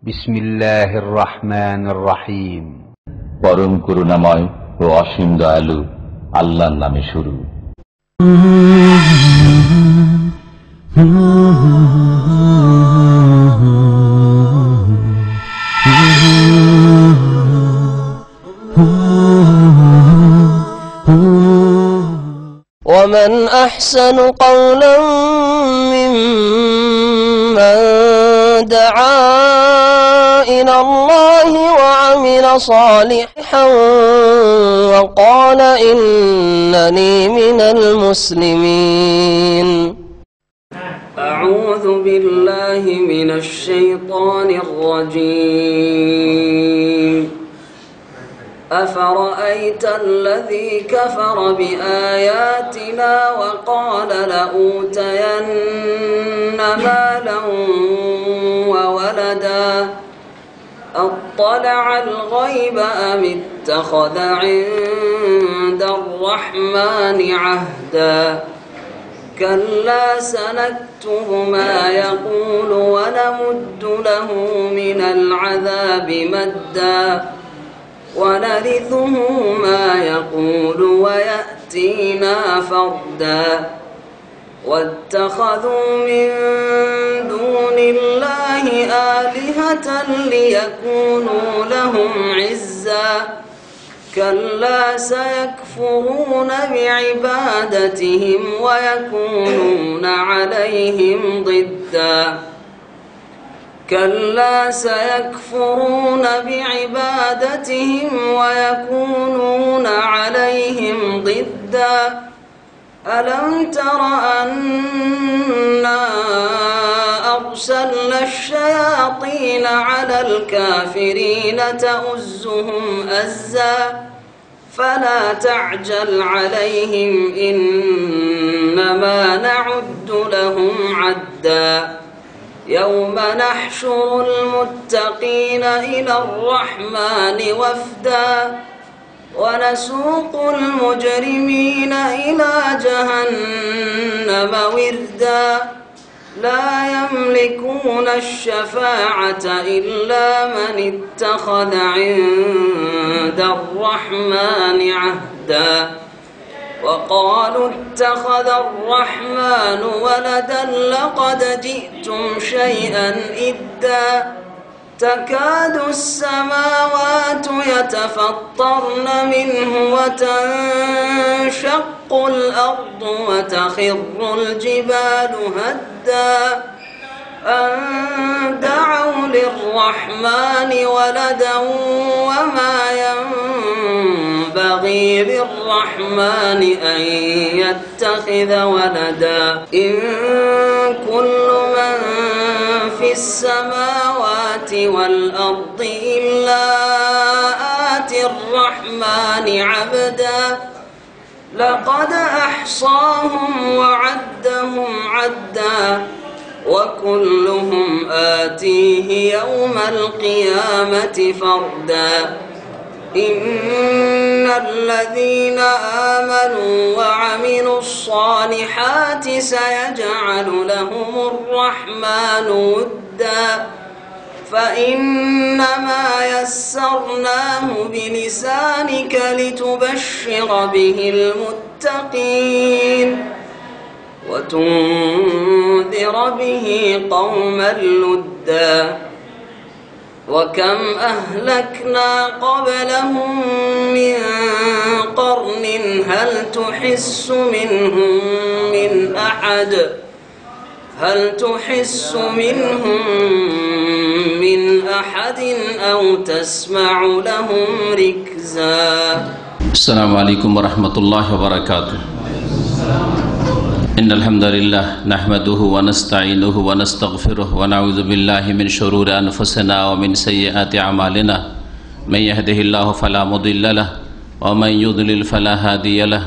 বিসমিল্লাহির রহমানির রহিম। পরম করুণাময় ও অসীম দয়ালু আল্লাহর নামে শুরু। ومن أحسن قولا ممن دعا إلى الله وعمل صالحا وقال إنني من المسلمين. أعوذ بالله من الشيطان الرجيم. أفرأيت الذي كفر بآياتنا وقال لأوتين مالا وولدا أطلع الغيب أم اتخذ عند الرحمن عهدا كلا سنكتب ما يقول ونمد له من العذاب مدا ونرثه ما يقول ويأتينا فردا واتخذوا من دون الله آلهة ليكونوا لهم عزا كلا سيكفرون بعبادتهم ويكونون عليهم ضدا كلا سيكفرون بعبادتهم ويكونون عليهم ضدا ألم تر أنا أرسلنا الشياطين على الكافرين تؤزهم أزا فلا تعجل عليهم إنما نعد لهم عدا يوم نحشر المتقين إلى الرحمن وفدا ونسوق المجرمين إلى جهنم وردا لا يملكون الشفاعة إلا من اتخذ عند الرحمن عهدا وقالوا اتخذ الرحمن ولدا لقد جئتم شيئا إدا تكاد السماوات يتفطرن منه وتنشق الأرض وتخر الجبال هدا أن دعوا للرحمن ولدا وما ينبغي للرحمن أن يتخذ ولدا إن كل من في السماوات والأرض إلا آتي الرحمن عبدا لقد أحصاهم وعدهم عدا وكلهم آتيه يوم القيامة فردا إن الذين آمنوا وعملوا الصالحات سيجعل لهم الرحمن ودا فإنما يسرناه بلسانك لتبشر به المتقين وتنذر به قوما لدا وكم أهلكنا قبلهم من قرن هل تحس منهم من أحد أو تسمع لهم ركزا. السلام عليكم ورحمة الله وبركاته. إن الحمد لله نحمده ونستعينه ونستغفره ونعوذ بالله من شرور أنفسنا ومن سيئات أعمالنا من يهده الله فلا مضل له ومن يضلل فلا هادي له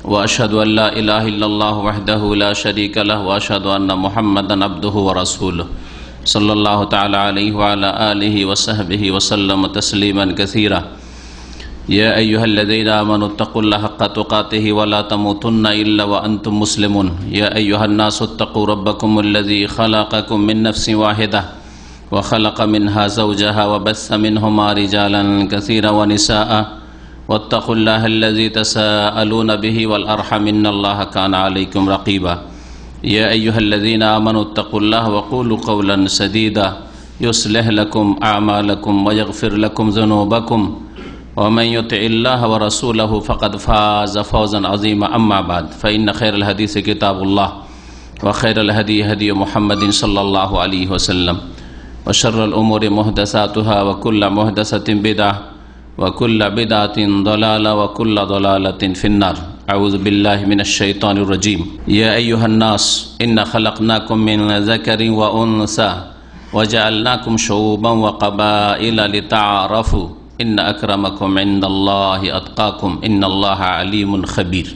وأشهد أن لا إله إلا الله وحده لا شريك له وأشهد أن محمدا عبده ورسوله صلى الله تعالى عليه وعلى آله وصحبه وسلم تسليما كثيرا. يا أيها الذين آمنوا اتقوا الله حق تقاته ولا تموتن إلا وأنتم مسلمون. يا أيها الناس اتقوا ربكم الذي خلقكم من نفس واحدة وخلق منها زوجها وبث منهما رجالا كثيرا ونساء واتقوا الله الذي تساءلون به والأرحم إن الله كان عليكم رقيبا يا أيها الذين آمنوا اتقوا الله وقولوا قولا سديدا يصلح لكم أعمالكم ويغفر لكم ذنوبكم ومن يطع الله ورسوله فقد فاز فوزا عظيما أما بعد فإن خير الحديث كتاب الله وخير الهدي هدي محمد صلى الله عليه وسلم وشر الأمور محدثاتها وكل محدثة بدعة وكل بدعة ضلالة وكل ضلالة في النار أعوذ بالله من الشيطان الرجيم يا أيها الناس إن خلقناكم من ذكر وأنثى وجعلناكم شعوبا وقبائل لتعارفوا إن أكرمكم عند الله أتقاكم إن الله عليم خبير।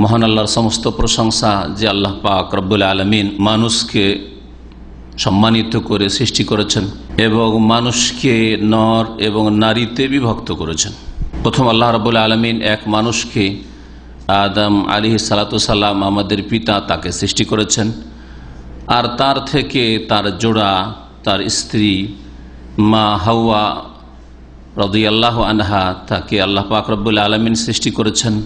মহান আল্লাহর সমস্ত প্রশংসা যে আল্লাহ পাক রব্বুল আলামিন মানুষকে সম্মানিত করে সৃষ্টি করেছেন এবং মানুষকে নর এবং নারীতে বিভক্ত করেছেন। প্রথম আল্লাহ রব্বুল আলামিন এক মানুষকে আদম আলাইহিস সালাতু সালাম আমাদের পিতা তাকে সৃষ্টি করেছেন, আর তার থেকে তার জোড়া তার স্ত্রী মা হাওয়া রাদিয়াল্লাহু আনহা তাকে আল্লাহ পাক রব্বুল আলামিন সৃষ্টি করেছেন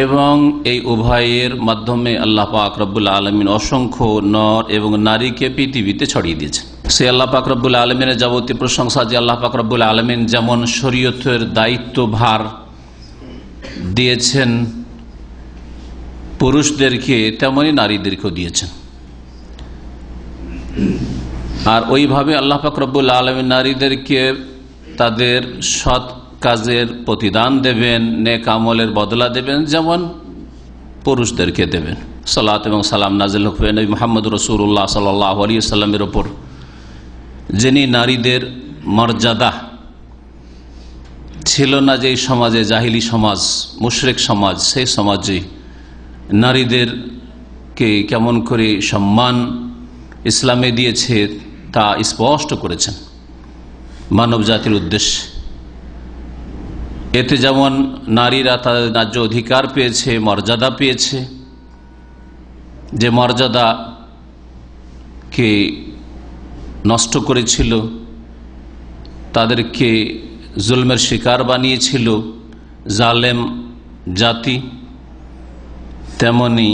এবং এই উভয়ের মাধ্যমে আল্লাহ পাক রব্বুল আলামিন অসংখ্য নর এবং নারীকে পৃথিবীতে ছড়িয়ে দিয়েছেন। সে আল্লাহ পাক রব্বুল আলামিনের যাবতীয় প্রশংসা যে আল্লাহ পাক রব্বুল আলামিন যেমন শরীয়তের দায়িত্বভার দিয়েছেন পুরুষদেরকে তেমনি নারীদেরকেও দিয়েছেন, আর ওইভাবে আল্লাহ পাক রব্বুল আলামিন নারীদেরকে তাদের সৎ কাজের প্রতিদান দেবেন, নেক আমলের বদলা দেবেন যেমন পুরুষদেরকে দেবেন। সালাত এবং সালাম নাজিল হোক নবী মুহাম্মদ রাসূলুল্লাহ সাল্লাল্লাহু আলাইহি ওয়াসাল্লামের উপর, যিনি নারীদের মর্যাদা ছিল না যেই সমাজে, জাহিলি সমাজ, মুশরিক সমাজ, সেই সমাজে নারীদেরকে কেমন করে সম্মান ইসলামে দিয়েছে তা স্পষ্ট করেছেন মানব জাতির উদ্দেশ্যে। এতে যেমন নারীরা তাদের ন্যায্য অধিকার পেয়েছে, মর্যাদা পেয়েছে, যে মর্যাদাকে নষ্ট করেছিল, তাদেরকে জুলমের শিকার বানিয়েছিল জালেম জাতি, তেমনি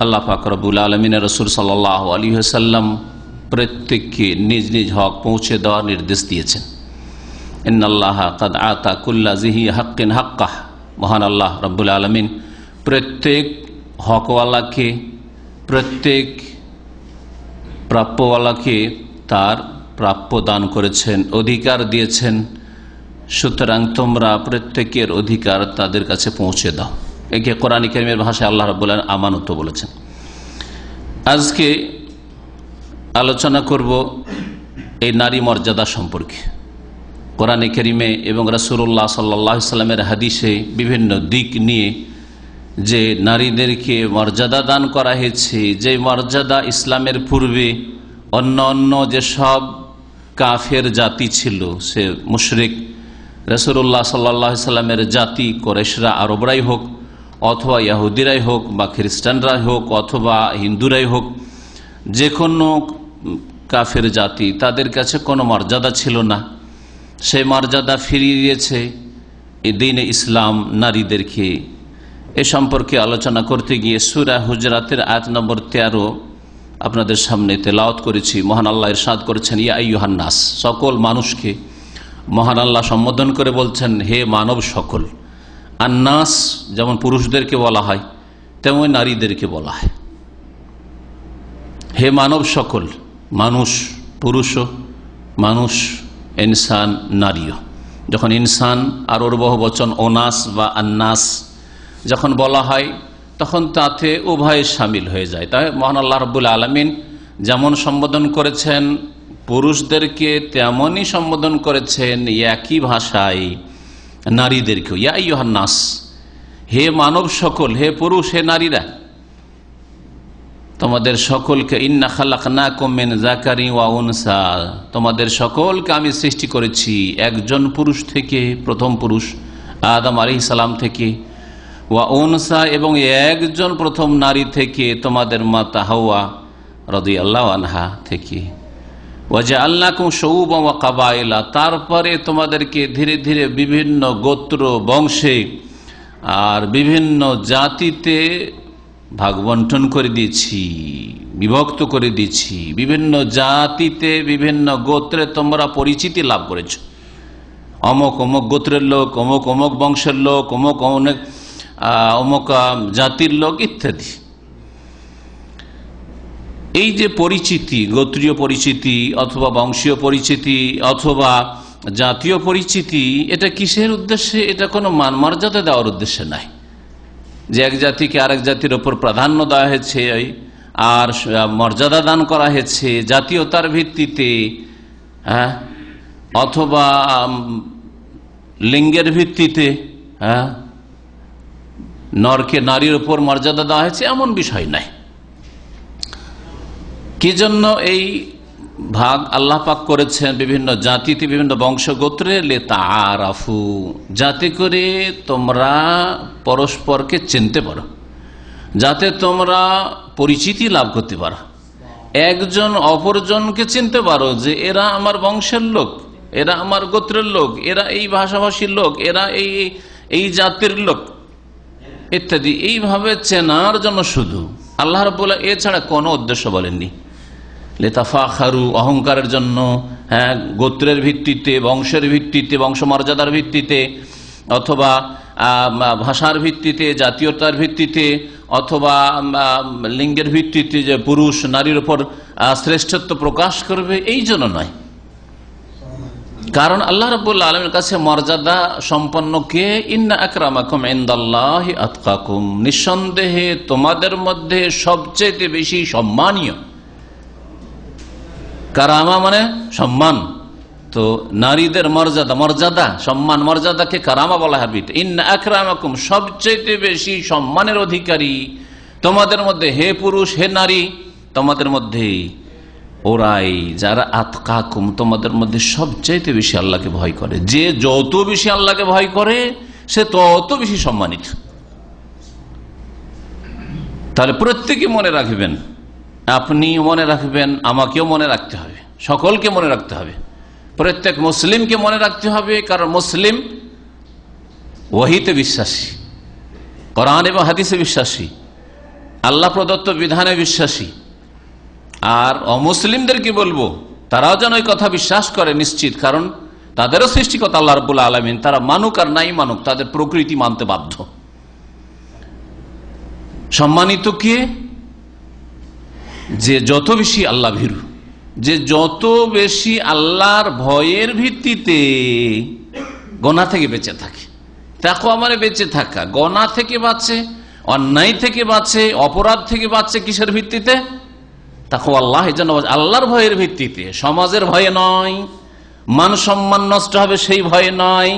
আল্লাহ পাক রব্বুল আলামিনের রাসূল সাল্লাল্লাহু আলাইহি ওয়াসাল্লাম প্রত্যেককে নিজ নিজ হক পৌঁছে দেওয়ার নির্দেশ দিয়েছেন। ইন্নাল্লাহা কাদ আতা কুল্লা যিহি হাক্কিন হাক্কাহ, মহান আল্লাহ রব্বুল আলামিন প্রত্যেক হকওয়ালাকে, প্রত্যেক প্রাপ্যওয়ালাকে তার প্রাপ্য দান করেছেন, অধিকার দিয়েছেন। সুতরাং তোমরা প্রত্যেকের অধিকার তাদের কাছে পৌঁছে দাও। একে কোরআন কারীমের ভাষায় আল্লাহ রাব্বুল আলামিন আমানত বলেছেন। আজকে আলোচনা করব এই নারী মর্যাদা সম্পর্কে। কোরআন কারীমে এবং রাসূলুল্লাহ সাল্লাল্লাহু আলাইহি ওয়াসাল্লামের হাদিসে বিভিন্ন দিক নিয়ে যে নারীদেরকে মর্যাদা দান করা হয়েছে, যে মর্যাদা ইসলামের পূর্বে অন্য অন্য যেসব কাফের জাতি ছিল, সে মুশরিক রাসূলুল্লাহ সাল্লাল্লাহু আলাইহি ওয়াসাল্লামের জাতি কুরাইশরা, আরবরাই হোক অথবা ইহুদিরাই হোক বা খ্রিস্টানরাই হোক অথবা হিন্দুরাই হোক, যে কোনো কাফের জাতি, তাদের কাছে কোনো মর্যাদা ছিল না। সেই মর্যাদা ফিরিয়ে দিয়েছে এই দ্বীন ইসলাম নারীদেরকে। এ সম্পর্কে আলোচনা করতে গিয়ে সূরা হুজরাতের আয়াত নম্বর 13 আপনাদের সামনে তেলাওয়াত করেছি। মহান আল্লাহ ইরশাদ করেছেন, ইয়া আইয়ুহান নাস, সকল মানুষকে মহান আল্লাহ সম্বোধন করে বলছেন, হে মানব সকল। আর নাস যেমন পুরুষদেরকে বলা হয় তেমন নারীদেরকে বলা হয়। হে মানব সকল, মানুষ পুরুষও, মানুষ ইনসান নারীও। যখন ইনসান আর ওর বহু বচন ওনাস বা আন্নাস যখন বলা হয় তখন তাতে উভয় শামিল হয়ে যায়। তাই মহান আল্লাহ রাব্বুল আলামিন যেমন সম্বোধন করেছেন পুরুষদেরকে তেমনই সম্বোধন করেছেন একই ভাষায় নারীদেরকেও, ইয়া আইয়ুহান নাস, হে মানব সকল, হে পুরুষ, হে নারীরা, তোমাদের সকলকে ইন্না খালাকনাকুম মিন যাকারিন ওয়া উনসা, তোমাদের সকলকে আমি সৃষ্টি করেছি একজন পুরুষ থেকে, প্রথম পুরুষ আদম আলাইহিস সালাম থেকে, ওয়া উনসা, এবং একজন প্রথম নারী থেকে, তোমাদের মাতা হাওয়া রাদিয়াল্লাহু আনহা থেকে। ওয়াজআলনাকুম শুউবান ওয়া কাবাইলা, তারপরে তোমাদেরকে ধীরে ধীরে বিভিন্ন গোত্র বংশে আর বিভিন্ন জাতিতে ভাগ বন্টন করে দিয়েছি, বিভক্ত করে দিয়েছি। বিভিন্ন জাতিতে বিভিন্ন গোত্রে তোমরা পরিচিতি লাভ করেছ। অমুক অমুক গোত্রের লোক, অমুক অমুক বংশের লোক, অমুক অনেক অমুক জাতির লোক ইত্যাদি। এই যে পরিচিতি, গোত্রীয় পরিচিতি অথবা বংশীয় পরিচিতি অথবা জাতীয় পরিচিতি, এটা কিসের উদ্দেশ্যে? এটা কোনো মান মর্যাদা দেওয়ার উদ্দেশ্যে নাই, যে এক জাতিকে আরেক জাতির ওপর প্রাধান্য দেওয়া হয়েছে আর মর্যাদা দান করা হয়েছে জাতীয়তার ভিত্তিতে, হ্যাঁ, অথবা লিঙ্গের ভিত্তিতে, হ্যাঁ, নরকে নারীর উপর মর্যাদা দেওয়া হয়েছে, এমন বিষয় নাই। কি জন্য এই ভাগ আল্লাহ পাক করেছেন বিভিন্ন জাতিতে, বিভিন্ন বংশগোত্রে? লিতাআরাফু, যাতে করে তোমরা পরস্পরকে চিনতে পারো, যাতে তোমরা পরিচিতি লাভ করতে পারো, একজন অপরজনকে চিনতে পারো যে এরা আমার বংশের লোক, এরা আমার গোত্রের লোক, এরা এই ভাষাভাষীর লোক, এরা এই জাতির লোক ইত্যাদি। এইভাবে চেনার জন্য শুধু আল্লাহ রাব্বুল আলামিন, এছাড়া কোনো উদ্দেশ্য বলেননি। লিতাফাখারু, অহংকারের জন্য, হ্যাঁ, গোত্রের ভিত্তিতে, বংশের ভিত্তিতে, বংশমর্যাদার ভিত্তিতে, অথবা ভাষার ভিত্তিতে, জাতীয়তার ভিত্তিতে, অথবা লিঙ্গের ভিত্তিতে, যে পুরুষ নারীর উপর শ্রেষ্ঠত্ব প্রকাশ করবে, এই জন্য নয়। কারণ আল্লাহ রাব্বুল আলামিনের কাছে মর্যাদা সম্পন্ন কে? ইন্না আকরামাকুম ইনদাল্লাহি আতকাকুম, নিঃসন্দেহে তোমাদের মধ্যে সবচেয়ে বেশি সম্মানীয়। কারামা মানে সম্মান, তো নারীদের মর্যাদা সম্মান, মর্যাদাকে কারামা বলা হবে। ইন্না আকরামাকুম, সবচেয়ে বেশি সম্মানের অধিকারী তোমাদের মধ্যে, হে পুরুষ হে নারী, তোমাদের মধ্যে ওরাই যারা আতকাকুম, তোমাদের মধ্যে সবচেয়ে বেশি আল্লাহকে ভয় করে। যে যত বেশি আল্লাহকে ভয় করে সে তত বেশি সম্মানিত। তাহলে প্রত্যেকে মনে রাখবেন, আপনি মনে রাখবেন, আমাকেও মনে রাখতে হবে, সকলকে মনে রাখতে হবে, প্রত্যেক মুসলিমকে মনে রাখতে হবে। কারণ মুসলিম ওহীতে বিশ্বাসী, কোরআন এবং হাদিসে বিশ্বাসী, আল্লাহ প্রদত্ত বিধানে বিশ্বাসী। আর অমুসলিমদের কি বলবো? তারাও যেন এই কথা বিশ্বাস করে নিশ্চিত, কারণ তাদেরও সৃষ্টিকর্তা আল্লাহ রাব্বুল আলামিন। তারা মানুক আর নাই মানুক, তাদের প্রকৃতি মানতে বাধ্য। সম্মানিত কে? যে যত বেশি আল্লাহ ভীরু, যে যত বেশি আল্লাহর ভয়ের ভিত্তিতে গুনাহ থেকে বেঁচে থাকে। তাকওয়া মানে বেঁচে থাকা, গুনাহ থেকে বাঁচে, অন্যায় থেকে বাঁচে, অপরাধ থেকে বাঁচে। কিসের ভিত্তিতে? তাকওয়া আল্লাহ, যেন আল্লাহর ভয়ের ভিত্তিতে, সমাজের ভয়ে নয়, মান সম্মান নষ্ট হবে সেই ভয়ে নয়।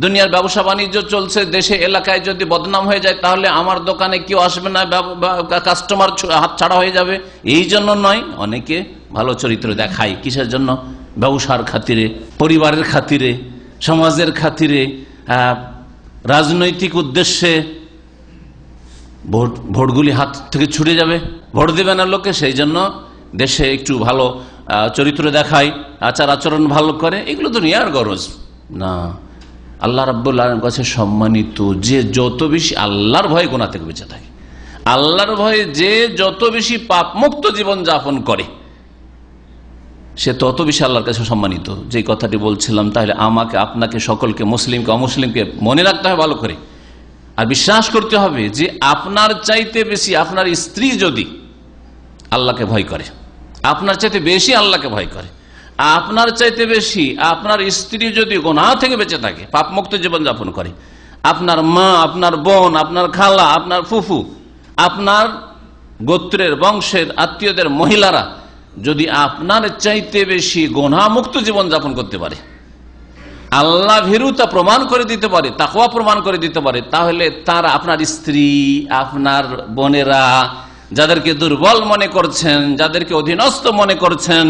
দুনিয়ার ব্যবসা বাণিজ্য চলছে, দেশে এলাকায় যদি বদনাম হয়ে যায় তাহলে আমার দোকানে কেউ আসবে না, কাস্টমার হাত ছাড়া হয়ে যাবে, এই জন্য নয়। অনেকে ভালো চরিত্র দেখায় কিসের জন্য? ব্যবসার খাতিরে, পরিবারের খাতিরে, সমাজের খাতিরে, রাজনৈতিক উদ্দেশ্যে। ভোটগুলি হাত থেকে ছুটে যাবে, ভোট দেবে না লোকে, সেই জন্য দেশে একটু ভালো চরিত্র দেখায়, আচার আচরণ ভালো করে। এগুলো দুনিয়ার গরজ না। আল্লাহ রাব্বুল আলামিনের কাছে সম্মানিত যে যত বেশি আল্লাহর ভয়ে গুনাহ থেকে বেঁচে থাকে, আল্লাহর ভয়ে যে যত বেশি পাপ মুক্ত জীবন যাপন করে, সে তত বেশি আল্লাহর কাছে সম্মানিত। যে কথাটি বলছিলাম, তাহলে আমাকে, আপনাকে, সকলকে, মুসলিমকে অমুসলিমকে মনে রাখতে হবে ভালো করে, আর বিশ্বাস করতে হবে যে আপনার চাইতে বেশি আপনার স্ত্রী যদি আল্লাহকে ভয় করে, আপনার চাইতে বেশি আল্লাহকে ভয় করে, আপনার চাইতে বেশি আপনার স্ত্রী যদি গুনাহ থেকে বেঁচে থাকে, পাপমুক্ত জীবন যাপন করে, আপনার মা, আপনার বোন, আপনার খালা, আপনার ফুফু, আপনার গোত্রের বংশের আত্মীয়দের মহিলারা যদি আপনার চাইতে বেশি গুনাহমুক্ত জীবন যাপন করতে পারে, আল্লাহ ভীরুতা প্রমাণ করে দিতে পারে, তাকওয়া প্রমাণ করে দিতে পারে, তাহলে তারা, আপনার স্ত্রী, আপনার বোনেরা, যাদেরকে দুর্বল মনে করছেন, যাদেরকে অধীনস্থ মনে করছেন,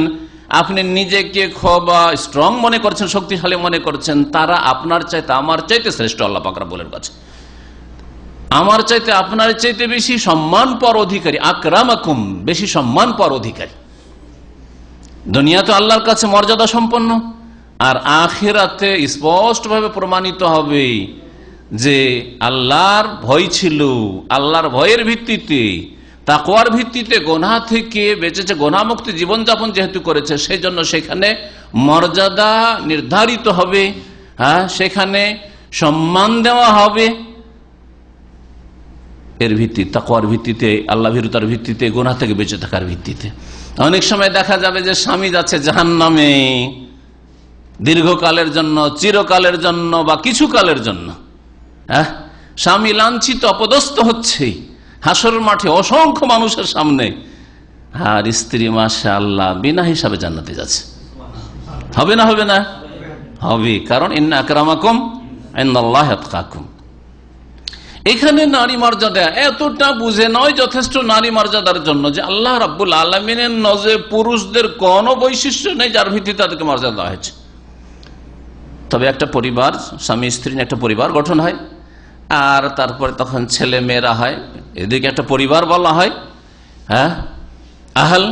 আপনি নিজেকে খুব স্ট্রং মনে করছেন, শক্তিশালী মনে করছেন, তারা আপনার চাইতে, আমার চাইতে শ্রেষ্ঠ আল্লাহ পাক রব্বুল কাছে, আমার চাইতে, আপনার চাইতে বেশি সম্মান পাওয়ার অধিকারী। আকরামাকুম, বেশি সম্মান পাওয়ার অধিকারী। দুনিয়া তো আল্লাহর কাছে মর্যাদা সম্পন্ন, আর আখিরাতে স্পষ্টভাবে প্রমাণিত হবে যে আল্লাহর ভয় ছিল, আল্লাহর ভয়ের ভিত্তিতে, তাকওয়ার ভিত্তিতে গুনাহ থেকে বেঁচেছে, গুনাহমুক্ত জীবনযাপন যেহেতু করেছে, সেই জন্য সেখানে মর্যাদা নির্ধারিত হবে, সেখানে সম্মান দেওয়া হবে। এর ভিত্তি তাকওয়ার ভিত্তিতে, আল্লাহ ভীরুতার ভিত্তিতে, গুনাহ থেকে বেঁচে থাকার ভিত্তিতে। অনেক সময় দেখা যাবে যে স্বামী যাচ্ছে জাহান্নামে দীর্ঘকালের জন্য, চিরকালের জন্য বা কিছু কালের জন্য। স্বামী লাঞ্ছিত অপদস্থ হচ্ছে হাসরের মাঠে অসংখ্য মানুষের সামনে, আর স্ত্রী মাশাআল্লাহ বিনা হিসাবে জান্নাতে যাচ্ছে। হবে না? হবে না? হবে, কারণ ইন্না আকরামাকুম ইনদাল্লাহি আতকাকুম। এখানে নারী মর্যাদা এতটা বুঝে নয় যথেষ্ট নারী মর্যাদার জন্য যে আল্লাহ রাব্বুল আলামিনের নজরে পুরুষদের কোন বৈশিষ্ট্য নেই যার ভিত্তিতে তাদেরকে মর্যাদা দেওয়া হয়েছে। তবে একটা পরিবার, স্বামী স্ত্রী একটা পরিবার গঠন হয়, আর তারপরে তখন ছেলে মেয়েরা হয়, এদিকে একটা পরিবার বলা হয়। আহল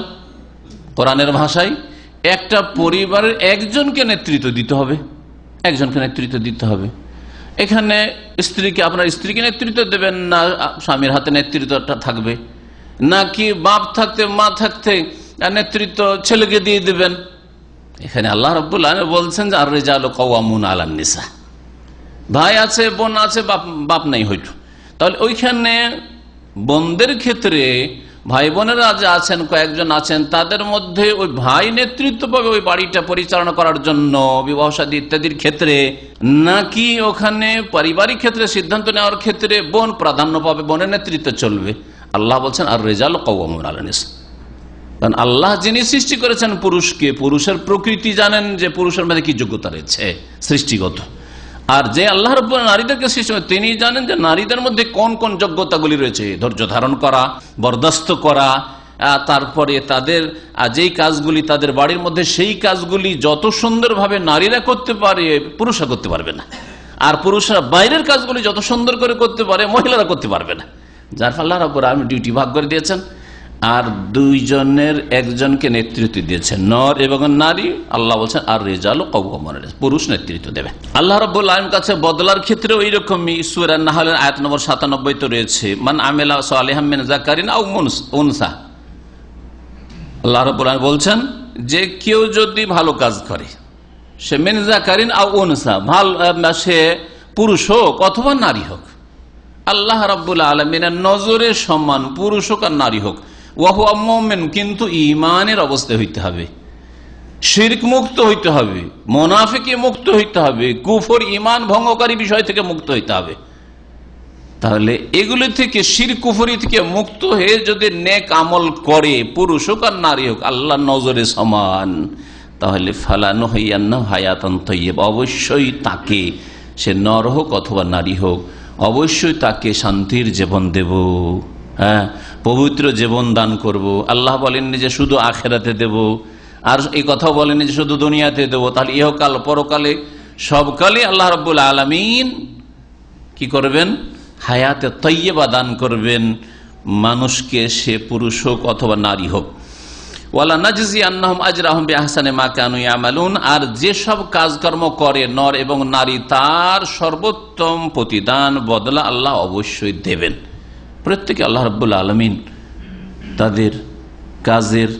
কোরআনের ভাষায় একটা পরিবারের একজনকে নেতৃত্ব দিতে হবে, একজনকে নেতৃত্ব দিতে হবে। এখানে স্ত্রীকে, আপনার স্ত্রীকে নেতৃত্ব দেবেন না স্বামীর হাতে নেতৃত্বটা থাকবে, নাকি বাপ থাকতে মা থাকতে নেতৃত্ব ছেলেকে দিয়ে দেবেন? এখানে আল্লাহ রাব্বুল আলামিন বলছেন যে আর রিজালু কাওয়ামুন আলান নিসা, ভাই আছে, বোন আছে, বাপ নাই হয়তো, তাহলে ওইখানে বোনদের ক্ষেত্রে ভাই বোনেরা যে আছেন, কয়েকজন আছেন, তাদের মধ্যে ওই ভাই নেতৃত্ব পাবে ওই বাড়িটা পরিচালনা করার জন্য বিবাহ শাদী ইত্যাদির ক্ষেত্রে, নাকি ওখানে পারিবারিক ক্ষেত্রে সিদ্ধান্ত নেওয়ার ক্ষেত্রে বোন প্রাধান্য পাবে, বোনের নেতৃত্ব চলবে? আল্লাহ বলছেন আর রিজালু কাওয়ামুন আলান নিসা। কারণ আল্লাহ যিনি সৃষ্টি করেছেন পুরুষকে, পুরুষের প্রকৃতি জানেন যে পুরুষের মধ্যে কি যোগ্যতা রয়েছে সৃষ্টিগত, আর যে আল্লাহ রাব্বুল নারীদেরকে সৃষ্টি করেন তিনি জানেন যে নারীদের মধ্যে কোন কোন যোগ্যতাগুলি রয়েছে, ধৈর্য ধারণ করা, বরদাস্ত করা, তারপরে তাদের যেই কাজগুলি তাদের বাড়ির মধ্যে, সেই কাজগুলি যত সুন্দরভাবে নারীরা করতে পারে পুরুষরা করতে পারবে না, আর পুরুষরা বাইরের কাজগুলি যত সুন্দর করে করতে পারে মহিলারা করতে পারবে না। যার ফলে আল্লাহ রাব্বুল আলামিন ডিউটি ভাগ করে দিয়েছেন, আর দুইজনের একজনকে নেতৃত্ব দিয়েছেন, নর এবং নারী। আল্লাহ বলছেন আর রিজালু কাওয়ামুন, পুরুষ নেতৃত্ব দেবে। আল্লাহ রাব্বুল আলামিনের কাছে বদলার ক্ষেত্রে ওই রকমই সূরা নাহলের আয়াত নম্বর 97 তো রয়েছে, মান আমিলা সালিহাম মিন যাকারিন আও উনসা। আল্লাহ রাব্বুল আলামিন বলছেন যে কেউ যদি ভালো কাজ করে, সে মিন যাকারিন আও উনসা, সে পুরুষ হোক অথবা নারী হোক, আল্লাহ রাব্বুল আলামিনের নজরে সমান পুরুষ হোক আর নারী হোক, ওয়াহুয়া মুমিন, কিন্তু ঈমানের অবস্থায় হইতে হবে, শিরক মুক্ত হইতে হবে, মুনাফিকি মুক্ত হইতে হবে, কুফর ঈমান ভঙ্গকারী বিষয় থেকে মুক্ত হইতে হবে। তাহলে এগুলি থেকে শিরক কুফরি থেকে মুক্ত হয়ে যদি নেক আমল করে, পুরুষ হোক আর নারী হোক, আল্লাহর নজরে সমান, তাহলে ফালানুহিয়ান্নাহু হায়াতান তাইয়্যিবা, অবশ্যই তাকে, সে নর হোক অথবা নারী হোক, অবশ্যই তাকে শান্তির জীবন দেব, পবিত্র জীবন দান করব। আল্লাহ বলেননি যে শুধু আখিরাতে দেব, আর এই কথাও বলেননি যে শুধু দুনিয়াতে দেব। তাহলে ইহকাল পরকালে সবকালে আল্লাহ রাব্বুল আলামিন কি করবেন? হায়াতে তাইয়্যিবা দান করবেন মানুষকে, সে পুরুষ হোক অথবা নারী হোক। ওয়ালা নাজজিয়ান্নাহুম আজরাহুম বিআহসানি মা কানু ইয়ামালুন, আর যেসব কাজকর্ম করে নর এবং নারী তার সর্বোত্তম প্রতিদান বদলা আল্লাহ অবশ্যই দেবেন। প্রত্যেকে আল্লাহ রাব্বুল আলামিন তাদের কাজের,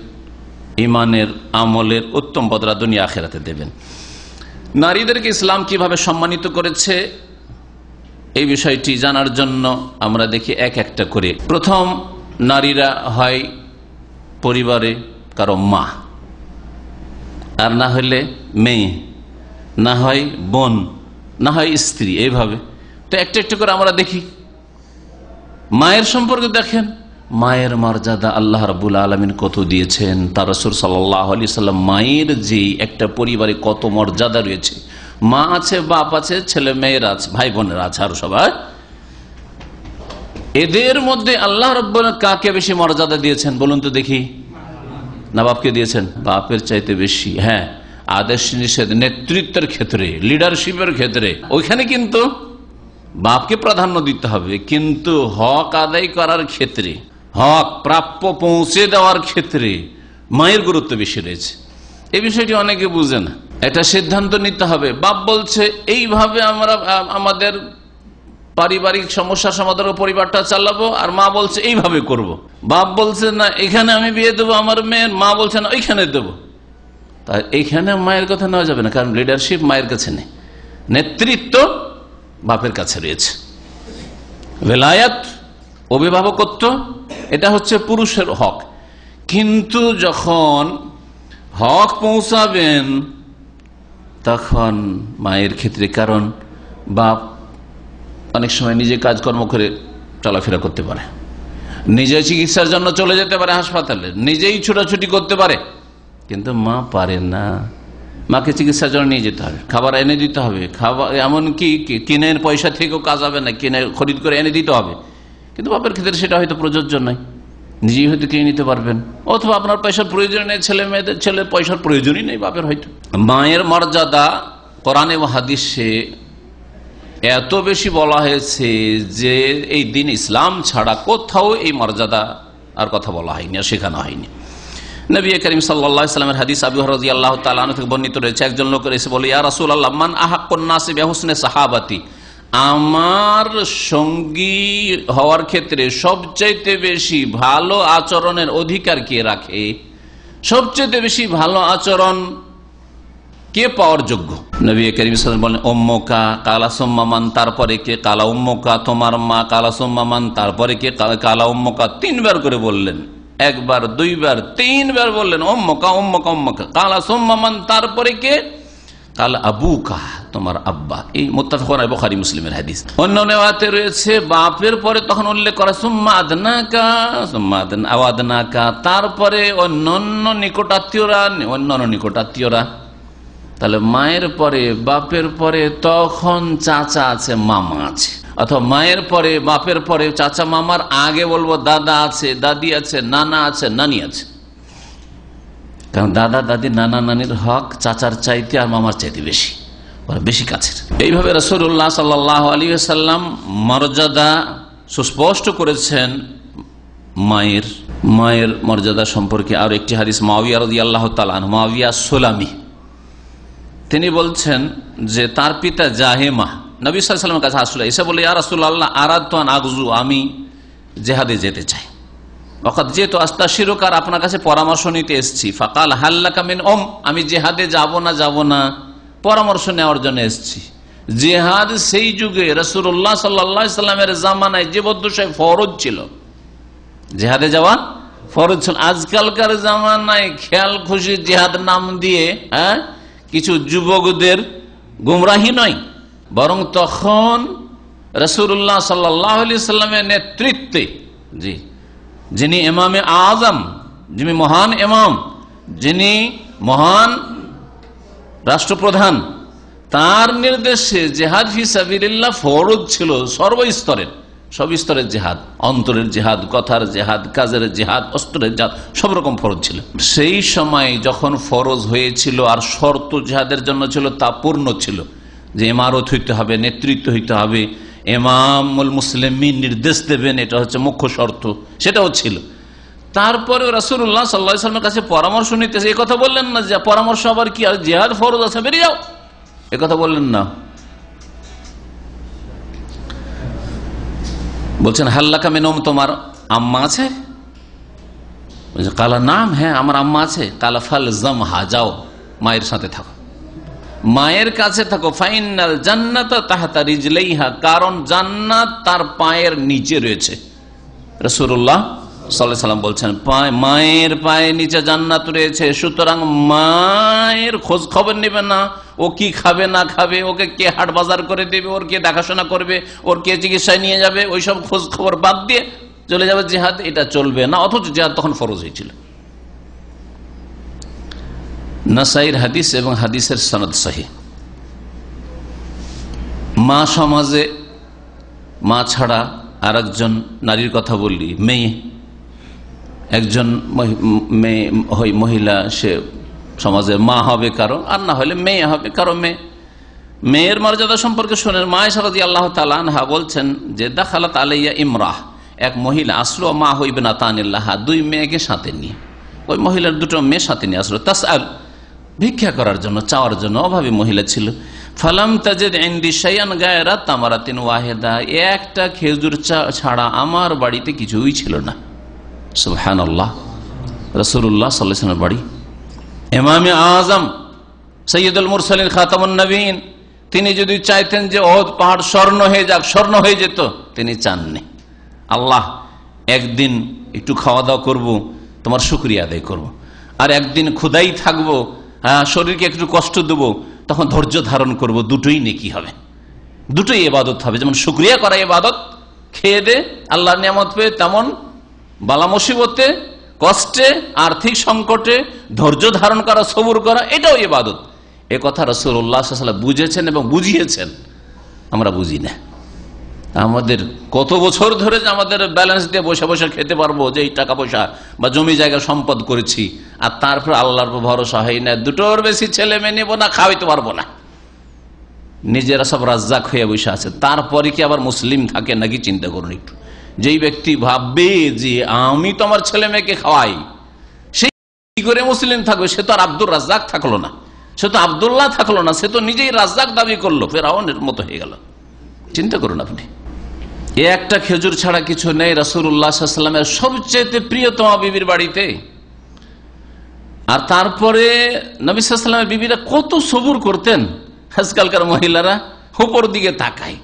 ইমানের, আমলের উত্তম বদলা দুনিয়া আখিরাতে দেবেন। নারীদেরকে ইসলাম কিভাবে সম্মানিত করেছে এই বিষয়টি জানার জন্য আমরা দেখি এক একটা করে। প্রথম, নারীরা হয় পরিবারে কারো মা, আর না হলে মেয়ে, না হয় বোন, না হয় স্ত্রী, এইভাবে। তো একটা একটা করে আমরা দেখি। মায়ের সম্পর্কে দেখেন, মায়ের মর্যাদা আল্লাহ রাব্বুল আলামিন কত দিয়েছেন, তার রাসূল সাল্লাল্লাহু আলাইহি সাল্লাম মায়ের যে একটা পরিবারে কত মর্যাদা রয়েছে। মা আছে, বাপ আছে, ছেলে মেয়েরা আছে, ভাই বোনেরা আছে, আর সবাই, এদের মধ্যে আল্লাহ রাব্বুল কাকে বেশি মর্যাদা দিয়েছেন বলুন তো দেখি? না বাপকে দিয়েছেন? বাপের চাইতে বেশি। হ্যাঁ, আদেশ নিষেধ, নেতৃত্বের ক্ষেত্রে, লিডারশিপের ক্ষেত্রে ওইখানে কিন্তু বাপকে প্রাধান্য দিতে হবে, কিন্তু হক আদায় করার ক্ষেত্রে, হক প্রাপ্য পৌঁছে দেওয়ার ক্ষেত্রে মায়ের গুরুত্ব বেশি রয়েছে। এই বিষয়টি অনেকে বুঝে না। একটা সিদ্ধান্ত নিতে হবে। বাপ বলছে এইভাবে আমরা আমাদের পারিবারিক সমস্যার সমাধান পরিবারটা চালাবো, আর মা বলছে এইভাবে করব। বাপ বলছে না এখানে আমি বিয়ে দেবো আমার মেয়ের, মা বলছে না ওইখানে দেবো। তা এইখানে মায়ের কথা নেওয়া যাবে না, কারণ লিডারশিপ মায়ের কাছে নেই, নেতৃত্ব বাপের কাছে রয়েছে। বেলায়াত, অভিভাবকত্ব, এটা হচ্ছে পুরুষের হক। কিন্তু যখন হক পৌঁছাবেন তখন মায়ের ক্ষেত্রে, কারণ বাপ অনেক সময় নিজে কাজকর্ম করে চলাফেরা করতে পারে, নিজে চিকিৎসার জন্য চলে যেতে পারে হাসপাতালে, নিজেই ছোটাছুটি করতে পারে, কিন্তু মা পারে না। মাকে চিকিৎসার জন্য নিয়ে যেতে হবে, খাবার এনে দিতে হবে, খাবার এমনকি কিনের পয়সা থেকেও কাজ হবে না, কিনে খরিদ করে এনে দিতে হবে। কিন্তু বাপের ক্ষেত্রে সেটা হয়তো প্রযোজ্য নয়, নিজেই হয়তো কিনে নিতে পারবেন, অথবা আপনার পয়সার প্রয়োজন নেই, ছেলের পয়সার প্রয়োজনই নেই বাপের হয়তো। মায়ের মর্যাদা কোরআনে ও হাদিসে এত বেশি বলা হয়েছে যে এই দিন ইসলাম ছাড়া কোথাও এই মর্যাদা আর কথা বলা হয়নি, আর শেখানো হয়নি। নবী করিম সাল্লাল্লাহু আলাইহি ওয়াসাল্লামের হাদিস আবু হুরায়রা রাদিয়াল্লাহু তাআলা আনহু থেকে বর্ণিত রয়েছে, একজন লোক এসে বলে, ইয়া রাসূলুল্লাহ, মান আহাক্কুন নাসি বিহুসনি সাহাবাতি, আমার সঙ্গী হওয়ার ক্ষেত্রে সবচাইতে বেশি ভালো আচরণের অধিকার কে রাখে? সবচাইতে বেশি ভালো আচরণ কে পাওয়ার যোগ্য? নবী করিম সাল্লাল্লাহু আলাইহি ওয়াসাল্লাম বলেন, উম্মুকা, কালা সুম্মা মান, তারপরে কে? কালা উম্মুকা, তোমার মা। কালা সুম্মা মান, তারপরে কে? কালা উম্মুকা। তিনবার করে বললেন, একবার, দুইবার, তিনবার বললেন উম্মুকা উম্মুকা উম্মুকা। কালা সুম্মা মান, তারপরে কে? কাল আবুকা, তোমার আব্বা। এই মুত্তাফাকুন আলাইহি বুখারী মুসলিমের হাদিস। অন্য নেওয়াতে রয়েছে বাপের পরে তখন উল্লেখ করা সুম্মা আদনাকা, সুম্মা আওয়াদনাকা, তারপরে অন্যান্য নিকটাত্মীয়রা। তাহলে মায়ের পরে বাপের পরে তখন চাচা আছে, মামা আছে, অথবা মায়ের পরে বাপের পরে চাচা মামার আগে বলবো দাদা আছে, দাদি আছে, নানা আছে, নানি আছে। কারণ দাদা দাদি নানা নানির হক চাচার চাইতে আর মামার চাইতে বেশি, বেশি কাছের। এইভাবে রাসূলুল্লাহ সাল্লাল্লাহু আলাইহি ওয়াসাল্লাম মর্যাদা সুস্পষ্ট করেছেন মায়ের মর্যাদা সম্পর্কে। আর একটি হাদিস মুআবিয়া রাদিয়াল্লাহু তাআলা আনহু, মুআবিয়া সুলামি, তিনি বলছেন যে তার পিতা জাহেমা নবী সাল্লাল্লাহু আলাইহি ওয়াসাল্লামের কাছে আসলে এসে বলে, ইয়া রাসূলুল্লাহ, আরাদতু আন আগজু, আমি জিহাদে যেতে চাই। ওয়াকাদ যেহেতু আস্তাশিরুকার, আপনার কাছে পরামর্শ নিতে এসেছি। ফাকাল হাল্লাকা মিন আমি জিহাদে যাব না পরামর্শ নেওয়ার জন্য এসেছি। জিহাদ সেই যুগে রাসূলুল্লাহ সাল্লাল্লাহু আলাইহি ওয়াসাল্লামের জামানায় জীবদ্দশায় ফরজ ছিল, জিহাদে যাওয়া ফরজ ছিল। আজকালকার জামানায় খেয়াল খুশি জিহাদ নাম দিয়ে কিছু যুবকদের গুমরাহি নয়, বরং তখন রাসূলুল্লাহ সাল্লাল্লাহু আলাইহি ওয়াসাল্লামের নেতৃত্বে, যিনি ইমামে আজম, যিনি মহান ইমাম, যিনি মহান রাষ্ট্রপ্রধান, তার নির্দেশে জিহাদ ফি সাবিলিল্লাহ ফরজ ছিল। সর্বস্তরের, সব স্তরের জিহাদ, অন্তরের জিহাদ, কথার জিহাদ, কাজের জিহাদ, অস্ত্রের জিহাদ, সব রকম ফরজ ছিল। সেই সময় যখন ফরজ হয়েছিল আর শর্ত জিহাদের জন্য ছিল, তা পূর্ণ ছিল, যে ইমারত হইতে হবে, নেতৃত্ব হইতে হবে, ইমামুল মুসলিমিন নির্দেশ দেবেন, এটা হচ্ছে মুখ্য শর্ত, সেটাও ছিল। তারপরে রাসূলুল্লাহ সাল্লাল্লাহু আলাইহি ওয়াসাল্লামের কাছে পরামর্শ নিতেছে। এই কথা বললেন না যে পরামর্শ আবার কি, আর জিহাদ ফরজ আছে বেরিয়ে যাও, এ কথা বললেন না। বলছেন হাল্লাকা মিন তোমার আম্মা আছে? কালা নাম, হ্যাঁ আমার আম্মা আছে। কালা ফালজামহা, যাও মায়ের সাথে থাকো, মায়ের কাছে থাকো। ফাইনাল জান্নাত তাহতা রিজলাইহা, কারণ জান্নাত তার পায়ের নিচে রয়েছে। রাসূলুল্লাহ সাল্লাল্লাহু আলাইহি ওয়াসাল্লাম বলছেন মায়ের পায়ের নিচে জান্নাত রয়েছে। সুতরাং মায়ের খোঁজ খবর নেবে না, ও কি খাবে না খাবে, ওকে কে হাট বাজার করে দেবে, ওর কে দেখাশোনা করবে, ওর কে চিকিৎসায় নিয়ে যাবে, ওইসব খোঁজ খবর বাদ দিয়ে চলে যাবে জিহাদ, এটা চলবে না। অথচ জিহাদ তখন ফরজ হয়েছিল। নাসাইর হাদিস এবং হাদিসের সনদ সহিহ। মা সমাজে, মা ছাড়া আর একজন নারীর কথা বললি, মেয়ে, একজন মহিলা, সে সমাজের মা হবে কারো, আর না হলে মেয়ে হবে কারো। মেয়ের মর্যাদা সম্পর্কে শোনেন, মা আয়েশা রাদিয়াল্লাহু তাআলা আনহা বলছেন যে দাখালাত আলাইয়া ইমরাহ, এক মহিলা আসলো, মা হইবে না তানিল্লাহা, দুই মেয়েকে সাথে নিয়ে, ওই মহিলার দুটো মেয়ে সাথে নিয়ে আসলো। তাসআল, ভিক্ষা করার জন্য, চাওয়ার জন্য, অভাবী মহিলা ছিল। ফালাম তাজিদ ইনদি শাইআন গায়রা তামারাতিন ওয়াহিদা, একটা খেজুর ছাড়া আমার বাড়িতে কিছুই ছিল না। সুবহানাল্লাহ। রাসূলুল্লাহ সাল্লাল্লাহু আলাইহি ওয়াসাল্লামের বাড়ি, ইমামে আযম সাইয়্যিদুল মুরসালিন খাতামুন নবীন, তিনি যদি চাইতেন যে ওহদ পাহাড় স্বর্ণ হয়ে যাক, স্বর্ণ হয়ে যেত, তিনি চাননি। আল্লাহ একদিন একটু খাওয়া দাওয়া করবো, তোমার শুকরিয়া আদায় করব, আর একদিন ক্ষুধাই থাকবো, শরীরকে একটু কষ্ট দেবো, তখন ধৈর্য ধারণ করব, দুটোই নেকি হবে, দুটোই ইবাদত হবে। যেমন শুকরিয়া করা ইবাদত, খেয়ে দে আল্লাহর নিয়ামত পেয়ে, তেমন বালা মুসিবতে, কষ্টে, আর্থিক সংকটে ধৈর্য ধারণ করা, সবুর করা, এটাও ইবাদত। এ কথা রাসূলুল্লাহ সাল্লাল্লাহু আলাইহি ওয়াসাল্লাম বুঝেছেন এবং বুঝিয়েছেন, আমরা বুঝি না। আমাদের কত বছর ধরে যে আমাদের ব্যালেন্স দিয়ে বসে বসে খেতে পারবো, যে এই টাকা পয়সা বা জমি জায়গা সম্পদ করেছি, আর তারপর আল্লাহর ভরসা হয় না, দুটোর বেশি ছেলে মেয়ে নেবো না, খাওয়াইতে পারবো না, নিজেরা সব রাজ্জাক হয়ে বসে আছে, তারপরে কি আবার মুসলিম থাকে নাকি? চিন্তা করুন একটু। যেই ব্যক্তি ভাববে যে আমি তো আমার ছেলে মেয়েকে খাওয়াই, সে কি করে মুসলিম থাকবে? সে তো আর আব্দুর রাজ্জাক থাকলো না, সে তো আব্দুল্লাহ থাকলো না, সে তো নিজেই রাজ্জাক দাবি করলো, ফেরাউনের মতো হয়ে গেল। চিন্তা করুন আপনি। একটা খেজুর ছাড়া কিছু নেই রাসূলুল্লাহ সাল্লাল্লাহু আলাইহি ওয়াসাল্লামের সবচেয়ে প্রিয়তমা বিবির বাড়িতে। আর তারপরে নবী সাল্লাল্লাহু আলাইহি ওয়াসাল্লামের বিবিরা কত সবুর করতেন। আজকালকার মহিলারা উপর দিকে তাকায়,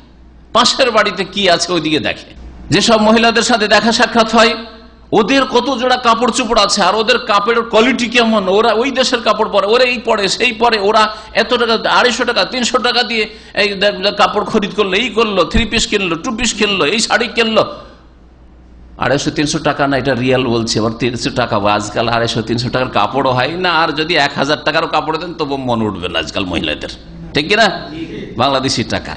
পাশের বাড়িতে কি আছে ওইদিকে দেখে। যেসব মহিলাদের সাথে দেখা সাক্ষাৎ হয়, ওদের কত জোড়া কাপড় চোপড় আছে, আর ওদের কাপড়ের কোয়ালিটি কেমন, ওরা ওই দেশের কাপড় পরে, ওরা এই পরে সেই পরে, ওরা এত টাকা, 250 টাকা 300 টাকা দিয়ে এই কাপড় খরিদ করলো, এই করলো, 3 পিস কিনলো, 2 পিস কিনলো, এই শাড়ি কিনলো। 250-300 টাকা না, এটা রিয়াল বলছে, আবার 300 টাকা। আজকাল 250-300 টাকার কাপড়ও হয় না, আর যদি 1000 টাকারও কাপড় দেন তবু মন উঠবে না আজকাল মহিলাদের, ঠিক কিনা? বাংলাদেশি টাকা।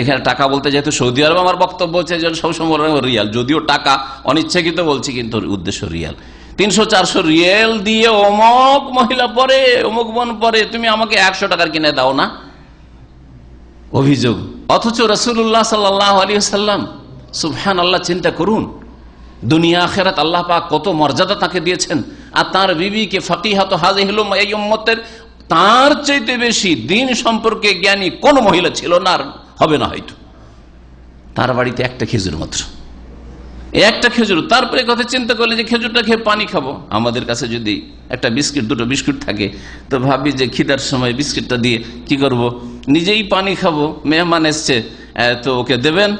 এখানে টাকা বলতে যেহেতু সৌদি আরব আমার বক্তব্য হচ্ছে সবসময় রিয়াল, যদিও টাকা অনিচ্ছাকৃত বলছি, কিন্তু উদ্দেশ্য রিয়াল। 300-400 রিয়াল দিয়ে অমুক মহিলা পরে, অমুক বোন পরে, তুমি আমাকে 100 টাকার কিনে দাও না, অভিযোগ। অথচ রাসূলুল্লাহ সাল্লাল্লাহু আলাইহি ওয়াসাল্লাম, সুবহানাল্লাহ, চিন্তা করুন, দুনিয়া আখিরাত আল্লাহ পাক কত মর্যাদা তাকে দিয়েছেন। আর তার বিবিকে ফাকিহাত হাযিহিল উম্মাহ, এই উম্মতের তার চাইতে বেশি দিন সম্পর্কে জ্ঞানী কোন মহিলা ছিল না, আর হবে না হয়তো। তার বাড়িতে একটা খেজুর মাত্র, একটা খেজুর। তারপরে কথা চিন্তা করলে যে খেজুরটা খেয়ে পানি খাবো। আমাদের কাছে যদি একটা বিস্কিট, 2টো বিস্কুট থাকে, তো ভাবি যে খিদার সময় বিস্কিটটা দিয়ে কি করব, নিজেই পানি খাবো, মেহমান এসছে তো ওকে দেবেন,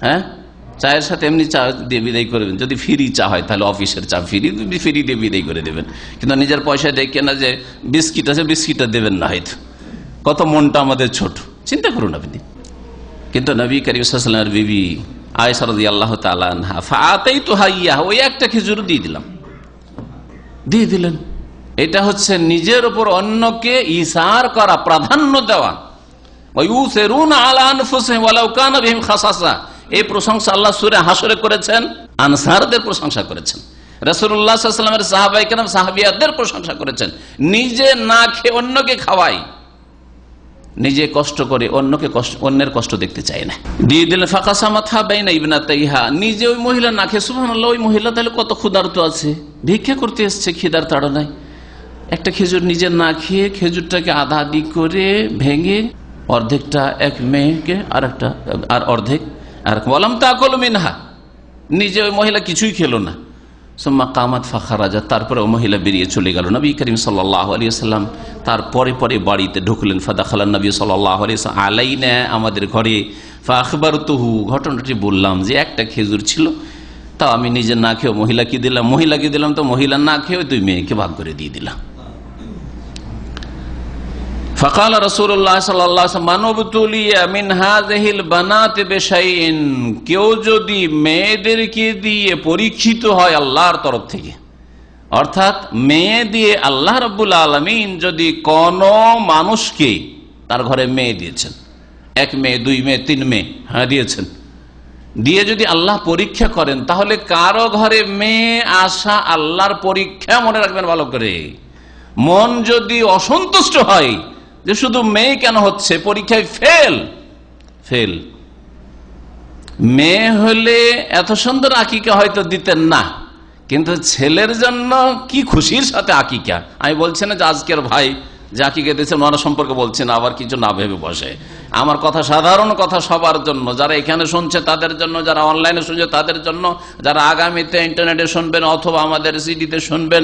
হ্যাঁ, চায়ের সাথে এমনি চা দিয়ে বিদায় করবেন। যদি ফ্রি চা হয় তাহলে অফিসের চা ফ্রি দিয়ে বিদায় করে দেবেন, কিন্তু নিজের পয়সা দেখে না যে বিস্কিট আছে, বিস্কিটটা দেবেন না হয়তো। কত মনটা আমাদের ছোট, চিন্তা করুন আপনি। কিন্তু নবী করিম সাল্লাল্লাহু আলাইহি ওয়াসাল্লামের বিবি আয়েশা রাদিয়াল্লাহু তাআলা আনহা, ফাআতাইতুহা ইয়্যাহা, ওই একটা খেজুর দিয়ে দিলেন। এটা হচ্ছে নিজের উপর অন্যকে ইসার করা, প্রাধান্য দেওয়া। ওয়ায়ুসিরুনা আলা আনফুসিহিম ওয়ালাউ কানা বিহিম খাসাসা, এই প্রশংসা আল্লাহ সূরা হাসরে করেছেন, আনসারদের প্রশংসা করেছেন। রাসূলুল্লাহ সাল্লাল্লাহু আলাইহি ওয়াসাল্লামের সাহাবায়ে কেরাম, সাহাবিয়াদের প্রশংসা করেছেন। নিজে না খেয়ে অন্যকে খাওয়াই, নিজে কষ্ট করে অন্যকে অন্যের কষ্ট দেখতে চায় না, দিয়ে দিলেন। ফাকাসামাতহা বাইনা ইবনাতাইহা, নিজে ওই মহিলা না খেয়ে, সুবহানাল্লাহ, ওই মহিলা তাহলে কত ক্ষুধার্ত আছে, ভিক্ষা করতে এসছে খিদার তাড়নায়, একটা খেজুর নিজে না খেয়ে খেজুরটাকে আধা আধি করে ভেঙে অর্ধেকটা এক মেয়েকে, আর অর্ধেক আর বলাম তাকুল মিনহা, নিজে ওই মহিলা কিছুই খেলো না। সুম্মা কামাত ফাখারাজা, তারপরে ও মহিলা বেরিয়ে চলে গেল। নবী করিম সাল্লাল্লাহু আলাইহি ওয়াসাল্লাম তারপরে বাড়িতে ঢুকলেন। ফাদাখালান নবী সাল্লাল্লাহু আলাইহি ওয়াসাল্লাম আলাইনা, আমাদের ঘরে। ফাআখবারতুহু, ঘটনাটি বললাম যে একটা খেজুর ছিল, তাও আমি নিজে না খেয়ে মহিলাকে দিলাম, তো মহিলা না খেয়ে 2 মেয়েকে ভাগ করে দিয়ে দিলাম। ফাকাল রাসূলুল্লাহ সাল্লাল্লাহু আলাইহি ওয়াসাল্লাম, মানবতুলিয়া মিন হাযিহিল বানাতি বিশাইইন, কেউ যদি মেয়েদেরকে দিয়ে পরীক্ষিত হয় আল্লাহর তরফ থেকে, অর্থাৎ মেয়ে দিয়ে আল্লাহ রাব্বুল আলামিন যদি কোন মানুষকে, তার ঘরে মেয়ে দিয়েছেন, 1 মেয়ে 2 মেয়ে 3 মেয়ে, হ্যাঁ দিয়েছেন, দিয়ে যদি আল্লাহ পরীক্ষা করেন, তাহলে কারো ঘরে মেয়ে আসা আল্লাহর পরীক্ষা, মনে রাখবেন ভালো করে। মন যদি অসন্তুষ্ট হয় যে শুধু মেয়ে কেন হচ্ছে, পরীক্ষায় ফেল, মেয়ে হলে এত সুন্দর আকিকা হয়তো দিতেন না, কিন্তু ছেলের জন্য কি খুশির সাথে আকিকা। আমি বলছি না যে আজকের ভাই যে আকিকা দিয়েছেন ওনার সম্পর্কে বলছি না, আবার কিছু না ভেবে বসে। আমার কথা সাধারণ কথা, সবার জন্য, যারা এখানে শুনছে তাদের জন্য, যারা অনলাইনে শুনছে তাদের জন্য, যারা আগামীতে ইন্টারনেটে শুনবেন অথবা আমাদের সিডিতে শুনবেন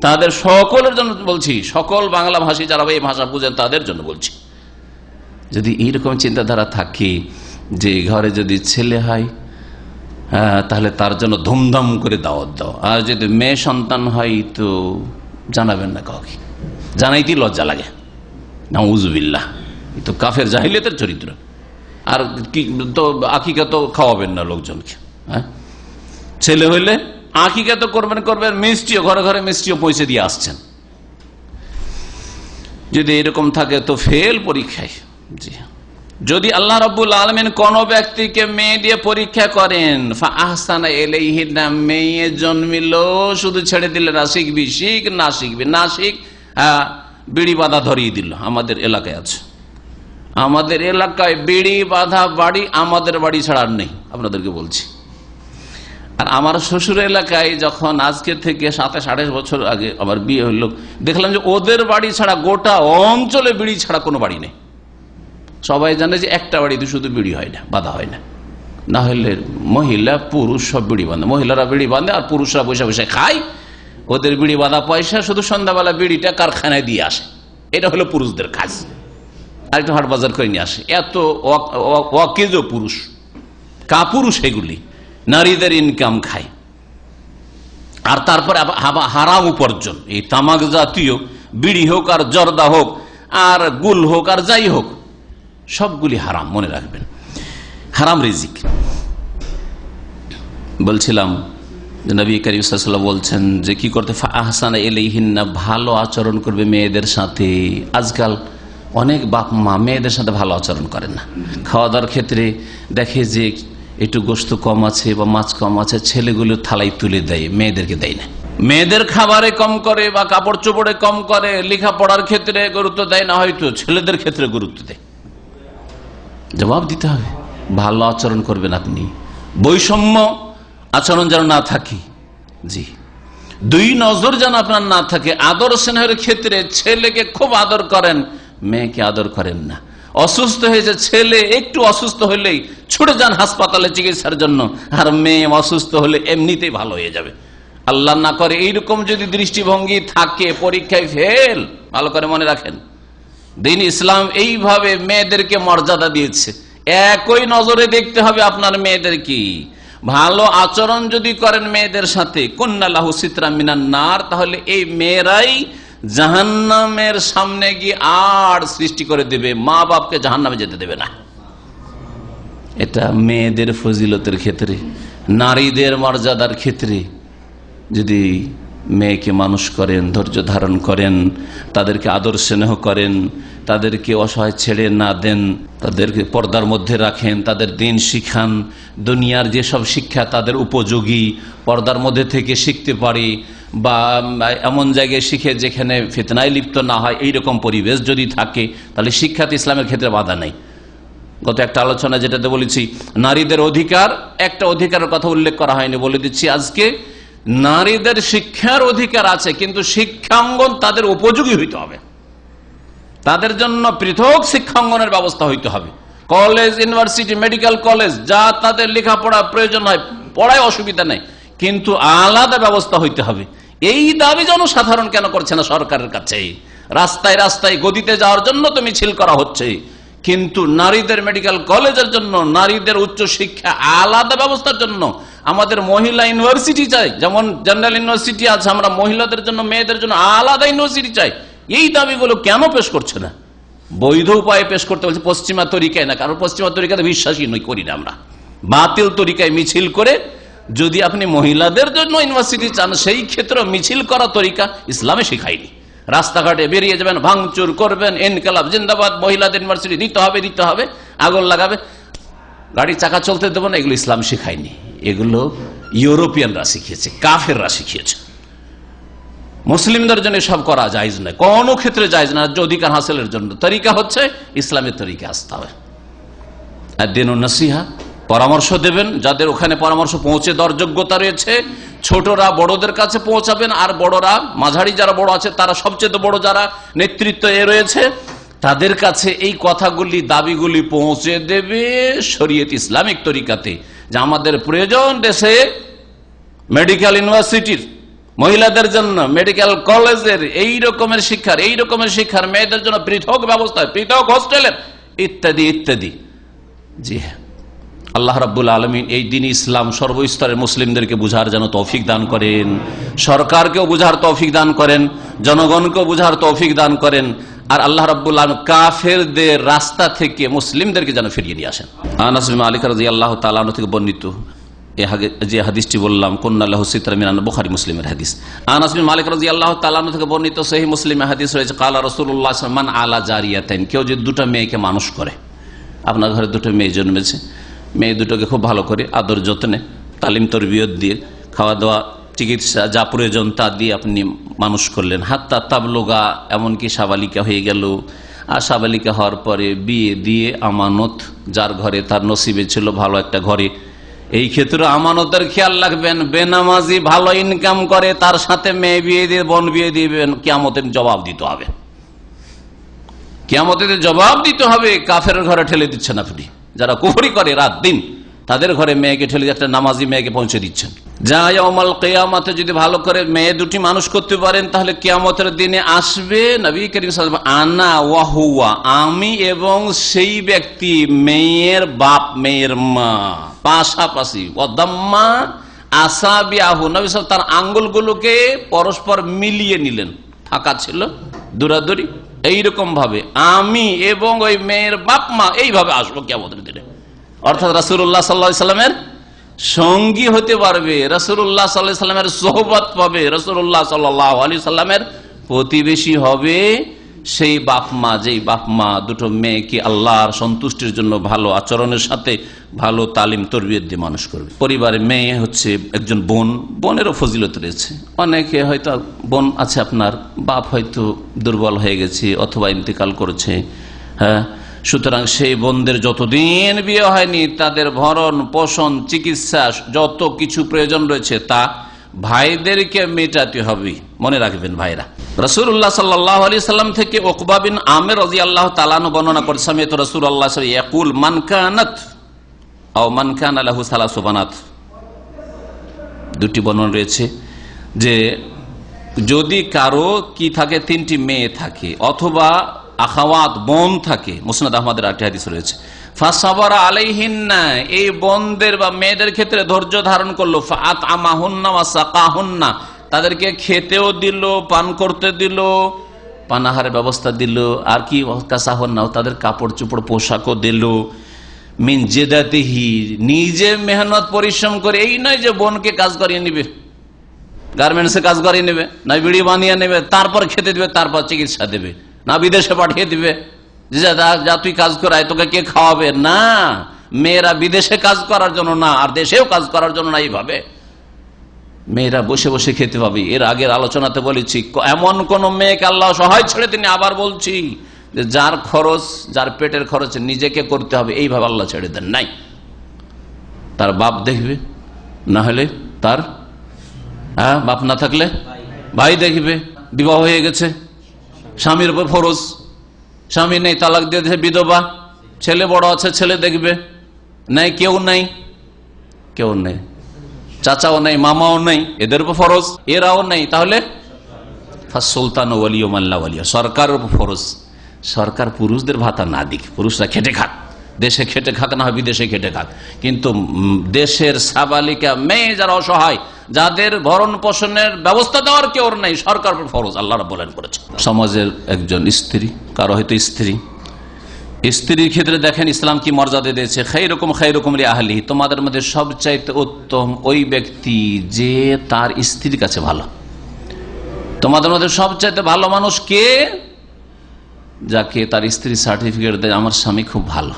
তাদের সকলের জন্য বলছি, সকল বাংলা ভাষী যারা এই ভাষা বুঝেন তাদের জন্য বলছি। যদি এইরকম চিন্তাধারা থাকে যে ঘরে যদি ছেলে হয় তাহলে তার জন্য ধুমধাম করে দাওয়াত দাও, আর যদি মেয়ে সন্তান হয় তো জানাবেন না কাউকে, জানাইতেই লজ্জা লাগে। নাউজুবিল্লাহ, তো কাফের জাহিলিয়াতের চরিত্র। আর কি তো আকিকা তো খাওয়াবেন না লোকজনকে। ছেলে হইলে আকিকা তো করবেন, মিষ্টিও ঘরে ঘরে মিষ্টিও পৌঁছে দিয়ে আসছেন। যদি এরকম থাকে তো ফেল পরীক্ষায়। জি, যদি আল্লাহ রাব্বুল আলামিন কোন ব্যক্তিকে মেয়ে দিয়ে পরীক্ষা করেন, ফাআহসানা ইলাইহিন্না, মেয়ে জন্মিল শুধু ছেড়ে দিলে না, শিখবি শিখ, না শিখবি না শিখ, বিড়ি বাঁধা ধরিয়ে দিল। আমাদের এলাকায় আছে, আমাদের এলাকায় বিড়ি বাঁধা বাড়ি আমাদের বাড়ি ছাড়া নেই, আপনাদেরকে বলছি। আর আমার শ্বশুর এলাকায় যখন আজকে থেকে 27-28 বছর আগে আমার বিয়ে হইল, দেখলাম যে ওদের বাড়ি ছাড়া গোটা অঞ্চলে বিড়ি ছাড়া কোনো বাড়ি নেই। সবাই জানে যে একটা বাড়িতে শুধু বিড়ি হয় না, বাঁধা হয় না, না হলে মহিলা পুরুষ সব বিড়ি বাঁধে। মহিলারা বিড়ি বাঁধে আর পুরুষরা বসে বসে খায়। ওদের বিড়ি বাঁধা পয়সা শুধু সন্ধ্যাবেলা বিড়িটা কারখানায় দিয়ে আসে, এটা হলো পুরুষদের কাজ। আর একটু হাট বাজার করে নিয়ে আসে। এত অকেজো পুরুষ, কাপুরুষ এগুলি, নারীদের ইনকাম খায়। আর তারপরে হারাম উপার্জন, এই তামাক জাতীয় বিড়ি হোক আর জর্দা হোক আর গুল হোক আর যাই হোক, সবগুলি হারাম, মনে রাখবেন, হারাম রিজিক। বলছিলাম যে নবী করিম সাল্লাল্লাহু আলাইহি ওয়াসাল্লাম বলছেন যে কি করতে, ফাআহসানা ইলাইহিন্না, ভালো আচরণ করবে মেয়েদের সাথে। আজকাল অনেক বাপ মা মেয়েদের সাথে ভালো আচরণ করেন না। খাওয়া দাওয়ার ক্ষেত্রে দেখে যে একটু গোশত কম আছে বা মাছ কম আছে, ছেলেগুলো থালায় তুলে দেয়, মেয়েদেরকে দেয় না। মেয়েদের খাবারে কম করে বা কাপড় চোপড়ে কম করে, লেখাপড়ার ক্ষেত্রে গুরুত্ব দেয় না, হয়তো ছেলেদের ক্ষেত্রে গুরুত্ব দেয়। জবাব দিতে হবে, ভালো আচরণ করবেন আপনি, বৈষম্য আচরণ যেন না থাকে। জি, দুই নজর যেন আপনার না থাকে। আদর স্নেহের ক্ষেত্রে ছেলেকে খুব আদর করেন, মেয়েকে আদর করেন না। অসুস্থ হয়েছে ছেলে, একটু অসুস্থ হলেই ছুটে যান হাসপাতালে চিকিৎসার জন্য, আর মেয়ে অসুস্থ হলে এমনিতেই ভালো হয়ে যাবে। আল্লাহ না করে এইরকম যদি দৃষ্টিভঙ্গি থাকে, পরীক্ষায় ফেল। ভালো করে মনে রাখেন, দিন ইসলাম এইভাবে মেয়েদেরকে মর্যাদা দিয়েছে। একই নজরে দেখতে হবে আপনার মেয়েদের কি। ভালো আচরণ যদি করেন মেয়েদের সাথে, কুন্না লাহু সিতরা মিনান নার, তাহলে এই মেয়েরাই জাহান্নামের সামনে গিয়ে আর সৃষ্টি করে দেবে, মা বাপকে জাহান্নামে যেতে দেবে না। এটা মেয়েদের ফজিলতের ক্ষেত্রে, নারীদের মর্যাদার ক্ষেত্রে যদি মেয়েকে মানুষ করেন, ধৈর্য ধারণ করেন, তাদেরকে আদর স্নেহ করেন, তাদেরকে অসহায় ছেড়ে না দেন, তাদেরকে পর্দার মধ্যে রাখেন, তাদের দিন শিখান, দুনিয়ার যেসব শিক্ষা তাদের উপযোগী পর্দার মধ্যে থেকে শিখতে পারি, বা এমন জায়গায় শিখে যেখানে ফিতনায় লিপ্ত না হয়, এইরকম পরিবেশ যদি থাকে, তাহলে শিক্ষাতে ইসলামের ক্ষেত্রে বাধা নাই। গত একটা আলোচনা যেটাতে বলেছি নারীদের অধিকার, একটা অধিকারের কথা উল্লেখ করা হয়নি, বলে দিচ্ছি আজকে। নারীদের শিক্ষার অধিকার আছে, কিন্তু শিক্ষাঙ্গন তাদের উপযোগী হইতে হবে, তাদের জন্য পৃথক শিক্ষাঙ্গনের ব্যবস্থা হইতে হবে। কলেজ, ইউনিভার্সিটি, মেডিকেল কলেজ, যা তাদের লেখাপড়া প্রয়োজন হয়, পড়ায় অসুবিধা নেই, কিন্তু আলাদা ব্যবস্থা হইতে হবে। এই দাবি জনসাধারণ কেন করছে না সরকারের কাছে? রাস্তায় রাস্তায় গদিতে যাওয়ার জন্য তো মিছিল করা হচ্ছে, কিন্তু নারীদের মেডিকেল কলেজের জন্য, নারীদের উচ্চ শিক্ষা আলাদা ব্যবস্থার জন্য আমাদের মহিলা ইউনিভার্সিটি চাই। যেমন জেনারেল ইউনিভার্সিটি আছে, আমরা মহিলাদের জন্য, মেয়েদের জন্য আলাদা ইউনিভার্সিটি চাই। এই দাবিগুলো কেন পেশ করছে না? বৈধ উপায়ে পেশ করতে বলছে, পশ্চিমা তরিকায় না। কারণ পশ্চিমা তরিকাতে বিশ্বাসী নই, করি না আমরা। বাতিল তরিকায় মিছিল করে যদি আপনি মহিলাদের জন্য ইউনিভার্সিটি চান, সেই ক্ষেত্রে মিছিল করা তরিকা ইসলামে শিখায়নি। রাস্তাঘাটে বেরিয়ে যাবেন, ভাঙচুর করবেন, ইনকালাব জিন্দাবাদ, মহিলাদের ইউনিভার্সিটি দিতে হবে, আগুন লাগাবে, গাড়ি চাকা চলতে দেবো না, এগুলো ইসলাম শিখায়নি। এগুলো ইউরোপিয়ানরা শিখিয়েছে, কাফেররা শিখিয়েছে। মুসলিমদের জন্য সব করা জায়েজ নয়, কোন ক্ষেত্রে জায়েজ না। অধিকার হাসিলের জন্য তরিকা হচ্ছে ইসলামের তরিকা আসতে হবে। আর দিন নসিহা, পরামর্শ দেবেন, যাদের ওখানে পরামর্শ পৌঁছে দেওয়ার যোগ্যতা রয়েছে ছোটরা বড়দের কাছে পৌঁছাবেন, আর বড়রা মাঝারি যারা বড় আছে তারা সবচেয়ে বড় যারা নেতৃত্ব রয়েছে তাদের কাছে এই কথাগুলি দাবিগুলি পৌঁছে দেবে শরীয়ত ইসলামিক তরিকাতে, যে আমাদের প্রয়োজন দেশে মেডিকেল ইউনিভার্সিটির, মহিলাদের জন্য মেডিকেল কলেজের এই রকমের শিক্ষার, মেয়েদের জন্য পৃথক ব্যবস্থা, পৃথক হোস্টেলের ইত্যাদি ইত্যাদি। জি হ্যাঁ, আল্লাহ রাব্বুল আলামিন এই দিন ইসলাম সর্বস্তরের মুসলিমদেরকে বুঝার যেন তৌফিক দান করেন, সরকারকেও বুঝার তৌফিক দান করেন, জনগণকেও বুঝার তৌফিক দান করেন, আর আল্লাহ রাব্বুল আলামিন কাফেরদের রাস্তা থেকে মুসলিমদেরকে যেন ফিরিয়ে নিয়ে আসেন। আনাস বিন মালিক রাদিয়াল্লাহু তাআলা আনহু থেকে বর্ণিত যে হাদিসটি বললাম, কুন্না লাহু সিতরা মিনান, বুখারী মুসলিমের হাদিস। আনাস বিন মালিক রাদিয়াল্লাহু তাআলা আনহু থেকে বর্ণিত সহিহ মুসলিমে হাদিস রয়েছে, ক্বালা রাসূলুল্লাহ সাল্লাল্লাহু আলাইহি ওয়াসাল্লাম মান আলা জারিয়াতাইন, কেউ যদি দুটো মেয়েকে মানুষ করে, আপনার ঘরে দুটো মেয়ে জন্মেছে, মেয়ে দুটোকে খুব ভালো করে আদর যত্নে তালিম তরবিয়ত দিয়ে খাওয়া দাওয়া চিকিৎসা যা প্রয়োজন তা দিয়ে আপনি মানুষ করলেন, হাত্তা তাবলুগা, এমনকি সাবালিকা হয়ে গেল, আর সাবালিকা হওয়ার পরে বিয়ে দিয়ে আমানত যার ঘরে তার নসিবে ছিল ভালো একটা ঘরে, এই ক্ষেত্রে আমানতের খেয়াল রাখবেন। বেনামাজি ভালো ইনকাম করে তার সাথে মেয়ে বিয়ে দিয়ে বোন বিয়ে দিবেন, কিয়ামতের জবাব দিতে হবে, কিয়ামতের জবাব দিতে হবে। কাফের ঘরে ঠেলে দিচ্ছেন আপনি, যারা কুফরি করে রাত দিন তাদের ঘরে মেয়েকে ঠেলে একটা নামাজি মেয়েকে পৌঁছে দিচ্ছেন। যা ইয়াউমাল কিয়ামতে যদি ভালো করে মেয়ে দুটি মানুষ করতে পারেন তাহলে কিয়ামতের দিনে আসবে নবী করিম সাল্লাল্লাহু আলাইহি ওয়াসাল্লাম আনা ওয়া হুয়া, আমি এবং সেই ব্যক্তি, মেয়ের বাপ মেয়ের মা পাশাপাশি, ওয়াদাম্মা আসাবিআহু, নবী সাল্লাল্লাহু তার আঙ্গুলগুলোকে পরস্পর মিলিয়ে নিলেন, ফাঁকা ছিল দূরাদূরি, এইরকম ভাবে আমি এবং ওই মেয়ের বাপ মা এইভাবে আসবো কিয়ামতের দিনে। অর্থাৎ রাসূলুল্লাহ সাল্লাল্লাহু আলাইহি সাল্লামের সঙ্গী হতে পারবে, রাসূলুল্লাহ সাল্লাল্লাহু আলাইহি সাল্লামের সোহবত পাবে, রাসূলুল্লাহ সাল্লাল্লাহু আলাইহি সাল্লামের প্রতিবেশী হবে সেই বাপ মা, যেই বাপ মা দুটো মেয়েকে আল্লাহর সন্তুষ্টির জন্য ভালো আচরণের সাথে ভালো তালিম তরবিয়ত দিয়ে মানুষ করবে। পরিবারে মেয়ে হচ্ছে একজন বোন, বোনেরও ফজিলত রয়েছে। অনেকে হয়তো বোন আছে আপনার, বাপ হয়তো দুর্বল হয়ে গেছে অথবা ইন্তেকাল করেছে, হ্যাঁ, সুতরাং সেই বোনদের যতদিন বিয়ে হয়নি তাদের ভরণ পোষণ চিকিৎসা যত কিছু প্রয়োজন রয়েছে তা ভাইদেরকে মেটাতে হবে। মনে রাখবেন ভাইরা, রাসূলুল্লাহ সাল্লাল্লাহু আলাইহি সাল্লাম থেকে উকবা বিন আমির রাদিয়াল্লাহু তাআলা আনহু বর্ণনা করেছেন, সামি'তু রাসূলুল্লাহ সাল্লাল্লাহু আলাইহি ওয়াসাল্লাম ইয়াকুল মান কানাত আও মান কানা লাহু সালাসু বানাত। দুটি বর্ণনা রয়েছে যে যদি কারো কি থাকে, তিনটি মেয়ে থাকে অথবা আখাওয়াত বোন থাকে, মুসনাদ আহমদের 8টি হাদিস রয়েছে, ফাসাবারা আলাইহিন্না, এই বোনদের বা মেয়েদের ক্ষেত্রে ধৈর্য ধারণ করলো, ফাআতআমাহুন্না ওয়া সাকাহুন্না, তাদেরকে খেতেও দিল, পান করতে দিল, পানাহারের ব্যবস্থা দিল, আর কি কাসাহুন্না, তাদের কাপড় চোপড় পোশাকও দিল, মিন জেদাতিহি, নিজে মেহনত পরিশ্রম করে, এই নয় যে বোনকে কাজ করিয়ে নিবে, গার্মেন্টসে কাজ করিয়ে নেবে, না বিড়ি বানিয়ে নেবে, তারপর খেতে দিবে, তারপর চিকিৎসা দেবে, না বিদেশে পাঠিয়ে দিবে, যা তুই কাজ করায় তোকে কে খাওয়াবে। না, মেয়েরা বিদেশে কাজ করার জন্য না, আর দেশেও কাজ করার জন্য না, এইভাবে মেয়েরা বসে বসে খেতে পাবে। এর আগের আলোচনাতে বলেছি, এমন কোন মেয়েকে আল্লাহ সহায় ছেড়ে তিনি, আবার বলছি যে যার খরচ, যার পেটের খরচ নিজেকে করতে হবে, এইভাবে আল্লাহ ছেড়ে দেন নাই। তার বাপ দেখবে, না হলে তার বাপ না থাকলে ভাই দেখবে, বিবাহ হয়ে গেছে, স্বামীর উপর ফরজ, স্বামী নেই, তালাক দিয়ে দিয়েছে, বিধবা, ছেলে বড় আছে, ছেলে দেখবে, নাই কেউ নেই, কেউ নেই, চাচাও নেই, মামাও নেই, এদের উপর ফরজ, এরাও নেই, তাহলে সুলতান ওয়ালিয় মাল্লা ওয়ালিয়া, সরকারের উপর ফরজ। সরকার পুরুষদের ভাতা না দিক, পুরুষরা খেটে খাক, দেশে খেটে খাক, না হয় বিদেশে খেটে খাক, কিন্তু দেশের সাবালিকা মেয়ে যারা অসহায়, যাদের ভরণ পোষণের ব্যবস্থা দেওয়ার কেউ নেই, সরকার ফরজ আল্লাহ বলেন করেছে। সমাজের একজন স্ত্রী, কারো হয়তো স্ত্রীর ক্ষেত্রে দেখেন ইসলাম কি মর্যাদা দিয়েছে, খায়রুকুম লি আহলিহি, তোমাদের মধ্যে সবচাইতে উত্তম ওই ব্যক্তি যে তার স্ত্রীর কাছে ভালো। তোমাদের মধ্যে সবচাইতে ভালো মানুষ কে? যাকে তার স্ত্রী সার্টিফিকেট দেয় আমার স্বামী খুব ভালো,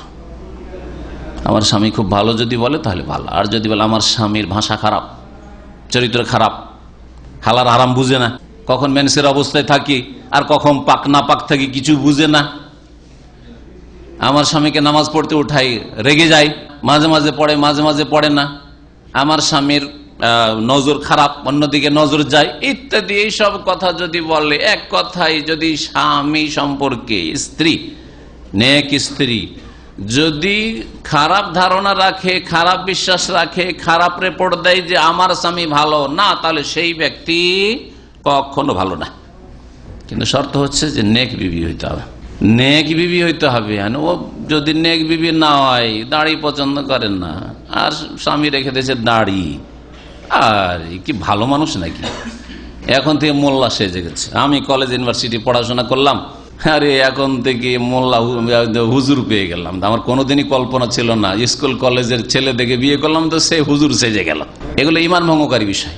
আমার স্বামী খুব ভালো যদি বলে তাহলে ভালো, আর যদি বলে আমার স্বামীর ভাষা খারাপ, চরিত্র খারাপ, হালাল হারাম বুঝে না, কখন মেন্সের অবস্থায় থাকি আর কখন পাক না পাক থাকি কিছু বুঝে না, আমার স্বামীকে নামাজ পড়তে উঠাই রেগে যায়, মাঝে মাঝে পড়ে মাঝে মাঝে পড়ে না, আমার স্বামীর নজর খারাপ, অন্যদিকে নজর যায় ইত্যাদি। এইসব কথা যদি বলে, এক কথায় যদি স্বামী সম্পর্কে স্ত্রী, নেক স্ত্রী যদি খারাপ ধারণা রাখে, খারাপ বিশ্বাস রাখে, খারাপ রিপোর্ট দেয় যে আমার স্বামী ভালো না, তাহলে সেই ব্যক্তি কখনো ভালো না। কিন্তু শর্ত হচ্ছে যে নেক বিবি হইতে হবে, নেক বিবি হইতে হবে। ও যদি নেক বিবি না হয়, দাড়ি পছন্দ করেন না, আর স্বামী রেখে দিয়েছে দাড়ি, আর কি ভালো মানুষ নাকি? এখন থেকে মোল্লা সেজে গেছে। আমি কলেজ ইউনিভার্সিটি পড়াশোনা করলাম, আরে এখন থেকে মোল্লা হুজুর পেয়ে গেলাম। আমার কোনোদিনই কল্পনা ছিল না, স্কুল কলেজের ছেলে দেখে বিয়ে করলাম তো সে হুজুর সেজে গেল। এগুলো ঈমান ভঙ্গকারী বিষয়।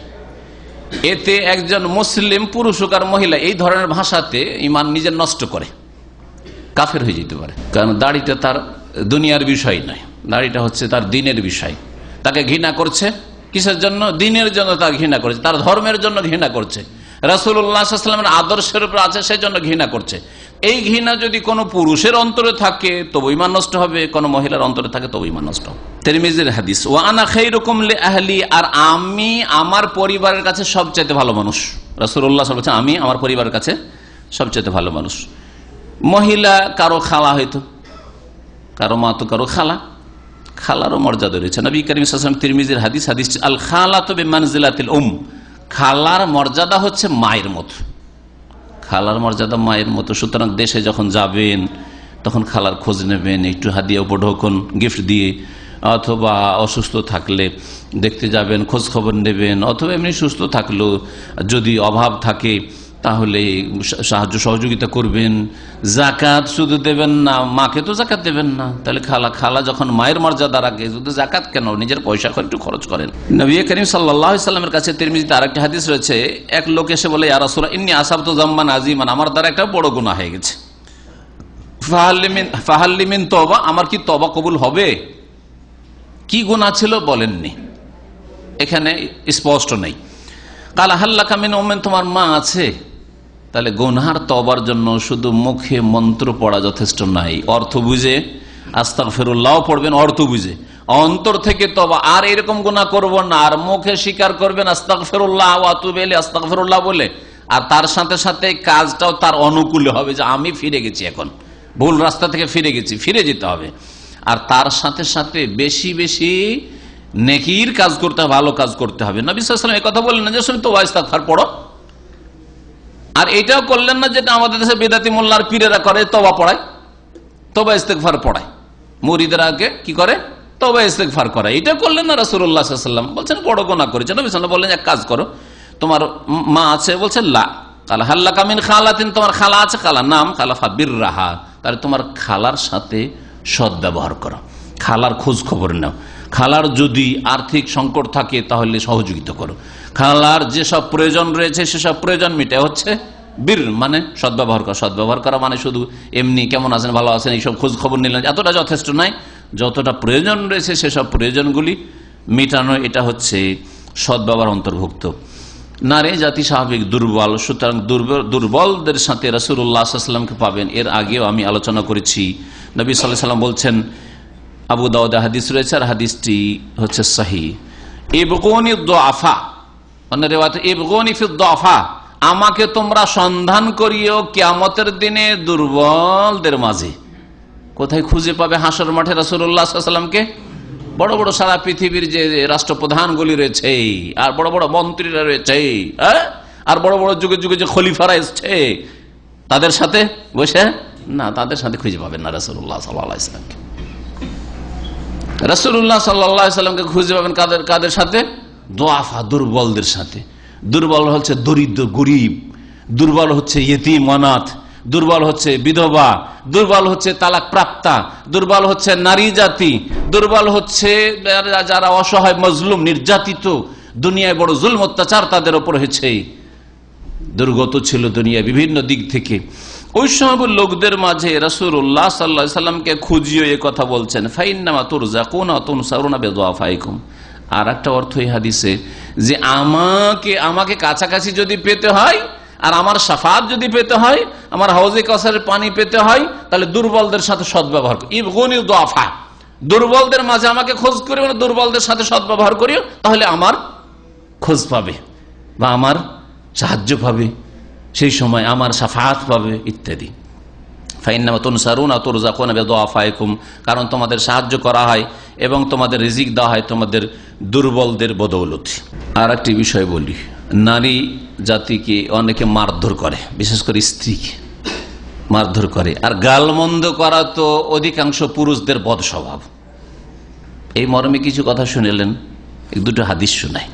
এতে একজন মুসলিম পুরুষ হোক আর মহিলা এই ধরনের ভাষাতে ঈমান নিজের নষ্ট করে, কাফের হয়ে যেতে পারে। কারণ দাড়িটা তার দুনিয়ার বিষয় নয়, দাড়িটা হচ্ছে তার দিনের বিষয়। তাকে ঘৃণা করছে কিসের জন্য? দিনের জন্য তার ঘৃণা করছে, তার ধর্মের জন্য ঘৃণা করছে, রাসূলুল্লাহ সাল্লাল্লাহু আলাইহি ওয়াসাল্লামের আদর্শের উপর আছে সেই জন্য ঘৃণা করছে। এই ঘৃণা যদি কোনো পুরুষের অন্তরে থাকে তবে ঈমান নষ্ট হবে, কোনো মহিলার অন্তরে থাকে তবে ঈমান নষ্ট হবে। তিরমিজির হাদিস, ওয়া আনা খায়রুকুম লিআহলি, আর আমি আমার পরিবারের কাছে সবচেয়ে ভালো মানুষ। রাসূলুল্লাহ সাল্লাল্লাহু আলাইহি ওয়াসাল্লাম আমি আমার পরিবারের কাছে সবচেয়ে ভালো মানুষ। মহিলা কারো খালা হয়তো, কারো মা তো কারো খালা, খালারও মর্যাদা রয়েছে। নবী করিম সাল্লাল্লাহু আলাইহি ওয়াসাল্লাম তিরমিজির হাদিস, হাদিস আল খালাতু বিমানজিলাতিল খালার মর্যাদা হচ্ছে মায়ের মতো, খালার মর্যাদা মায়ের মতো। সুতরাং দেশে যখন যাবেন তখন খালার খোঁজ নেবেন, একটু হাদিয়া উপঢৌকন গিফট দিয়ে, অথবা অসুস্থ থাকলে দেখতে যাবেন, খোঁজ খবর নেবেন, অথবা এমনি সুস্থ থাকলেও যদি অভাব থাকে তাহলে সাহায্য সহযোগিতা করবেন। জাকাত শুধু দেবেন না, মাকে তো জাকাত দেবেন না, তাহলে খালা যখন মায়ের মর্যাদা রাখে শুধু জাকাত কেন, নিজের পয়সা করে একটু খরচ করেন। নবী করিম সাল্লাল্লাহু আলাইহি ওয়াসাল্লামের কাছে তিরমিজিতে আরেকটা হাদিস রয়েছে, এক লোক এসে বলে, ইয়া রাসূলুল্লাহ ইন্নী আসাবতু যামবান আযীমান, আমার দ্বারা একটা বড় গুনাহ হয়ে গেছে, ফাহাল লি মিন তওবা, আমার কি তওবা কবুল হবে? কি গুনাহ ছিল বলেননি, এখানে স্পষ্ট নেই। কাল হাল্লাকা মিন উম্মিন, তোমার মা আছে? তাহলে গুনহার তওবার জন্য শুধু মুখে মন্ত্র পড়া যথেষ্ট নাই, অর্থ বুঝে আস্তাগফিরুল্লাহ পড়বেন, অর্থ বুঝে অন্তর থেকে তওবা, আর এরকম গুনাহ করব না, আর মুখে স্বীকার করবেন আস্তাগফিরুল্লাহ ওয়া আতুবু ইলাইহি, আস্তাগফিরুল্লাহ বলে, আর তার সাথে সাথে কাজটাও তার অনুকূলে হবে, যে আমি ফিরে গেছি, এখন ভুল রাস্তা থেকে ফিরে গেছি, ফিরে যেতে হবে। আর তার সাথে সাথে বেশি বেশি নেকির কাজ করতে হবে, ভালো কাজ করতে হবে। নবী সাল্লাল্লাহু আলাইহি ওয়াসাল্লাম এই কথা বললেন না যে তুমি তওবা ইস্তিগফার পড়ো, আর এটাও করলেন না যেটা আমাদের দেশে বেদাতি মোল্লার পীরেরা করে, তওবা পড়ায়, তওবা ইস্তিগফার পড়ায়, মুরিদরা আগে কি করে, তওবা ইস্তিগফার করে। এটা করলেন না রাসূলুল্লাহ সাল্লাল্লাহু আলাইহি ওয়াসাল্লাম, বলছেন বড় গুনাহ করেছে। নবী সাল্লাল্লাহু আলাইহি ওয়াসাল্লাম বললেন এক কাজ করো, তোমার মা আছে? বলছেন লা। কাল হাল্লাকা মিন খালাতিন, তোমার খালা আছে? খালা নাম খালাফা বিররাহা, তাহলে তোমার খালার সাথে সদ্ব্যবহার করো, খালার খোঁজ খবর নাও, খালার যদি আর্থিক সংকট থাকে তাহলে সহযোগিতা করো, খালার যেসব প্রয়োজন রয়েছে সেসব প্রয়োজন মিটে, হচ্ছে বীর মানে সদ্ব্যবহার করা। সদ্ব্যবহার করা মানে শুধু এমনি কেমন আছেন, ভালো আছেন, এইসব খোঁজ খবর নিলেন, এতটা যথেষ্ট নয়। যতটা প্রয়োজন রয়েছে সেসব প্রয়োজনগুলি মেটানো, এটা হচ্ছে সদ্ব্যবহার অন্তর্ভুক্ত। নারী জাতি স্বাভাবিক দুর্বল, সুতরাং দুর্বলদের সাথে রাসূলুল্লাহ সাল্লাল্লাহু আলাইহি ওয়াসাল্লামকে পাবেন। এর আগেও আমি আলোচনা করেছি, নবী সাল্লাল্লাহু আলাইহি ওয়াসাল্লাম বলছেন, আবু দাউদে হাদিস রয়েছে, আর হাদিসটি হচ্ছে সহিহ, ইবগুনি দুআফা, অন্য রিওয়ায়াতে ইবগুনি ফি দুআফা, আমাকে তোমরা সন্ধান করিও কিয়ামতের দিনে দুর্বলদের মাঝে। কোথায় খুঁজে পাবে হাসর মাঠে রাসূলুল্লাহ সাল্লাল্লাহু আলাইহি ওয়াসাল্লামকে? বড় বড় সারা পৃথিবীর যে রাষ্ট্রপ্রধানগুলি রয়েছে, আর বড় বড় মন্ত্রীরা রয়েছে, আর বড় বড় যুগে যুগে যে খলিফারা এসছে, তাদের সাথে বসে না, তাদের সাথে খুঁজে পাবেন না রাসূলুল্লাহ সাল্লাল্লাহু আলাইহি ওয়াসাল্লামকে। রাসূলুল্লাহ সাল্লাল্লাহু আলাইহি ওয়াসাল্লামকে খুঁজে পাবেন কাদের সাথে? দুআফা, দুর্বলদের সাথে। দুর্বল হচ্ছে দরিদ্র গরিব, দুর্বল হচ্ছে ইয়েতিম অনাথ, দুর্বল হচ্ছে বিধবা, দুর্বল হচ্ছে তালাক প্রাপ্তা, দুর্বল হচ্ছে নারী জাতি, দুর্বল হচ্ছে যারা অসহায় মজলুম নির্যাতিত, দুনিয়ায় বড় জুলম অত্যাচার তাদের উপর হয়েছে, দুর্গত ছিল দুনিয়া বিভিন্ন দিক থেকে। ওই সব লোকদের মাঝে রাসূলুল্লাহ সাল্লাল্লাহু আলাইহি ওয়াসাল্লামকে খুঁজিয়ে এই কথা বলছেন, ফাইন্নামা তুরজাকুনা তুনসারুনা বিদুআফাইকুম। আর একটা অর্থ এই হাদিসে যে আমাকে কাছাকাছি যদি পেতে হয়, আর আমার শাফাত যদি পেতে হয়, আমার হাউজে কাউসারের পানি পেতে হয়, তাহলে দুর্বলদের সাথে সদ্ব্যবহার করো। ইবগুনি দুআফা, দুর্বলদের মাঝে আমাকে খোঁজ করিও, দুর্বলদের সাথে সদ্ব্যবহার করিও, তাহলে আমার খোঁজ পাবে বা আমার সাহায্য পাবে, সেই সময় আমার শাফাআত পাবে ইত্যাদি। কারণ তোমাদের সাহায্য করা হয় এবং তোমাদের রিজিক দেওয়া হয় তোমাদের দুর্বলদের বদৌলতে। আর একটি বিষয় বলি, নারী জাতিকে অনেকে মারধর করে, বিশেষ করে স্ত্রীকে মারধর করে। আর গালমন্দ করা তো অধিকাংশ পুরুষদের বদ স্বভাব। এই মর্মে কিছু কথা শুনেলেন, দুটো হাদিস শোনায়।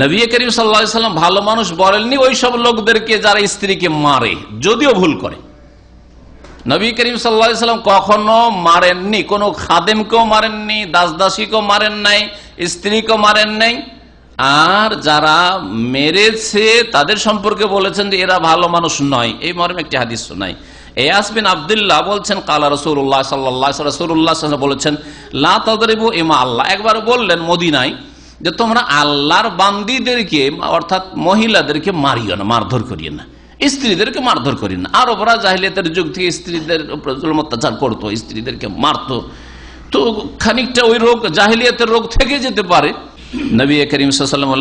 নবী করিম সাল্লাল্লাহু আলাইহি ওয়াসাল্লাম ভালো মানুষ বলেননি ওই সব লোকদেরকে যারা স্ত্রীকে মারে, যদিও ভুল করে। নবী করিম সাল্লাল্লাহু আলাইহি ওয়াসাল্লাম কখনো মারেননি, কোনো খাদেমকেও মারেননি, দাসদাসীকেও মারেন নাই, স্ত্রীকেও মারেন নাই। আর যারা মেরেছে তাদের সম্পর্কে বলেছেন যে এরা ভালো মানুষ নয়। এই মর্মে একটি হাদিস শোনাই। ইয়াস বিন আব্দুল্লাহ বলছেন কালা রাসূলুল্লাহ সাল্লাল্লাহু আলাইহি ওয়াসাল্লাম, রাসূলুল্লাহ সাল্লাল্লাহু আলাইহি ওয়াসাল্লাম বলেছেন লা তাদরিবু ইমা আল্লাহ। একবার বললেন মদিনায় যে তোমরা আল্লাহর বান্দীদেরকে অর্থাৎ মহিলাদেরকে মারিও না, মারধর করিও না, স্ত্রীদেরকে মারধর করি না। আরবরা জাহিলিয়াতের যুগ থেকে স্ত্রীদের উপর জুলুম অত্যাচার করতো, স্ত্রীদেরকে মারতো। তো খানিকটা ওই রোগ জাহিলিয়াতের রোগ থেকে যেতে পারে। নবী করিম সাল্লাল্লাহু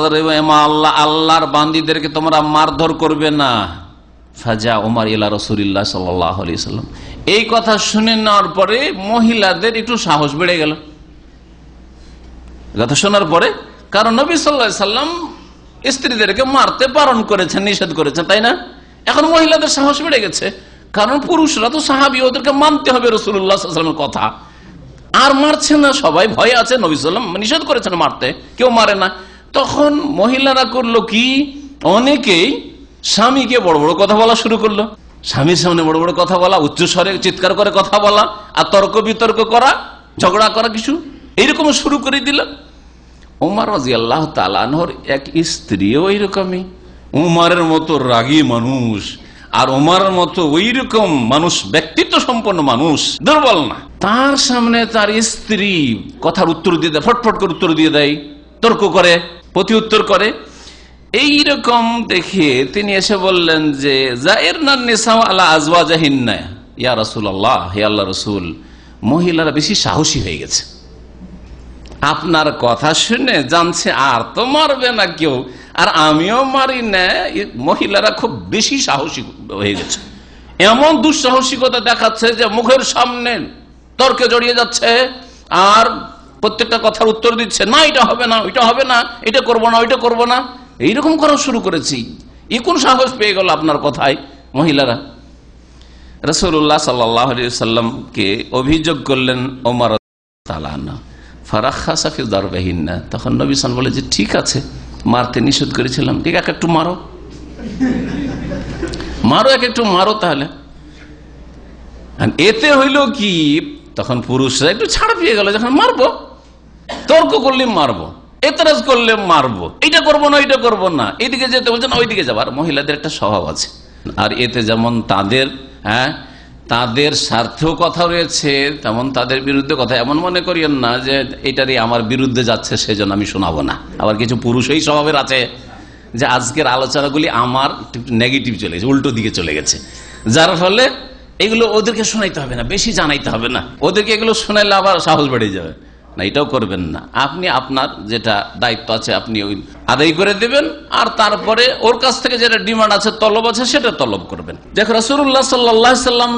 আলাইহি ওয়াসাল্লাম আল্লাহর বান্দীদেরকে তোমরা মারধর করবে না। ফাজা ওমর ইলা রাসূলিল্লাহ সাল্লাল্লাহু আলাইহি ওয়াসাল্লাম, এই কথা শুনে নেওয়ার পরে মহিলাদের একটু সাহস বেড়ে গেল। কথা শোনার পরে, কারণ নবী সাল্লাল্লাহু আলাইহি ওয়াসাল্লাম স্ত্রীদেরকে মারতে বারণ করেছেন, নিষেধ করেছেন, তাই না? এখন মহিলাদের সাহস বেড়ে গেছে, কারণ পুরুষরা তো সাহাবী, ওদেরকে মানতে হবে রাসূলুল্লাহ সাল্লাল্লাহু আলাইহি ওয়াসাল্লামের কথা। আর মারছে না, সবাই ভয়ে আছে, নবী সাল্লাল্লাহু আলাইহি ওয়াসাল্লাম নিষেধ করেছেন মারতে, কেউ মারে না। তখন মহিলারা করলো কি, অনেকেই স্বামীকে বড় বড় কথা বলা শুরু করলো, স্বামীর সামনে বড় বড় কথা বলা, উচ্চস্বরে চিৎকার করে কথা বলা, আর তর্ক বিতর্ক করা, ঝগড়া করা, কিছু এইরকম শুরু করে দিল। উমর রাদিয়াল্লাহু তাআলা আনহুর এক স্ত্রীও এইরকমই, উমরের মতো রাগী মানুষ, আর উমরের মতো ওইরকম মানুষ, ব্যক্তিত্ব সম্পন্ন মানুষ, দুর্বল না। তার সামনে তার স্ত্রী কথার উত্তর দিয়ে দেয়, ফটফট করে উত্তর দিয়ে দেয়, তর্ক করে, প্রতি উত্তর করে। এইরকম দেখে তিনি এসে বললেন যে জাইরনা নিসা আলা আজওয়াজিহিন্না, ইয়া রাসূলুল্লাহ, হে আল্লাহর রাসূল, মহিলারা বেশি সাহসী হয়ে গেছে, আপনার কথা শুনে জানছে আর তো মারবে না কেউ, আর আমিও মারি না, মহিলারা খুব বেশি সাহসী হয়ে গেছে। এমন দুঃসাহসিকতা দেখাচ্ছে যে মুখের সামনে তর্কে জড়িয়ে যাচ্ছে আর প্রত্যেকটা কথার উত্তর দিচ্ছে, না এটা হবে না, ওইটা হবে না, এটা করবো না, ওইটা করবো না, এইরকম করা শুরু করেছি। কোন সাহস পেয়ে গেল আপনার কথায় মহিলারা? রাসূলুল্লাহ সাল্লাল্লাহু আলাইহি ওয়াসাল্লামকে অভিযোগ করলেন ওমর তাআলা আনহু, ফারাখাসা ফি দারবিহিন্না। তখন নবী সাল্লাল্লাহু আলাইহি ওয়াসাল্লাম বলে যে ঠিক আছে, মারতে নিষেধ করেছিলাম, ঠিক এক একটু মারো, মারো, এক একটু মারো। তাহলে এতে হইল কি, তখন পুরুষরা একটু ছাড় পেয়ে গেল, যখন মারবো, তর্ক করলে মারবো, এতরাজ করলে মারবো, এটা করবো না, এটা করবো না, এইদিকে যেতে বলছে না, ওইদিকে যাবো। আর মহিলাদের একটা স্বভাব আছে, আর এতে যেমন তাদের তাদের স্বার্থেও কথা রয়েছে, তেমন তাদের বিরুদ্ধে কথা। এমন মনে করিয়েন না যে এটারই আমার বিরুদ্ধে যাচ্ছে সেজন্য আমি শোনাবো না। আবার কিছু পুরুষ এই স্বভাবের আছে যে আজকের আলোচনাগুলি আমার নেগেটিভ চলে গেছে, উল্টো দিকে চলে গেছে, যার ফলে এগুলো ওদেরকে শোনাইতে হবে না, বেশি জানাইতে হবে না, ওদেরকে এগুলো শোনাইলে আবার সাহস বেড়ে যাবে না। এটাও করবেন না, আপনি আপনার যেটা দায়িত্ব আছে আপনি ওই আদায় করে দেবেন, আর তারপরে ওর কাছ থেকে যেটা ডিমান্ড আছে, তলব আছে, সেটা তলব করবেন। দেখো রাসূলুল্লাহ সাল্লাল্লাহু আলাইহি ওয়াসাল্লাম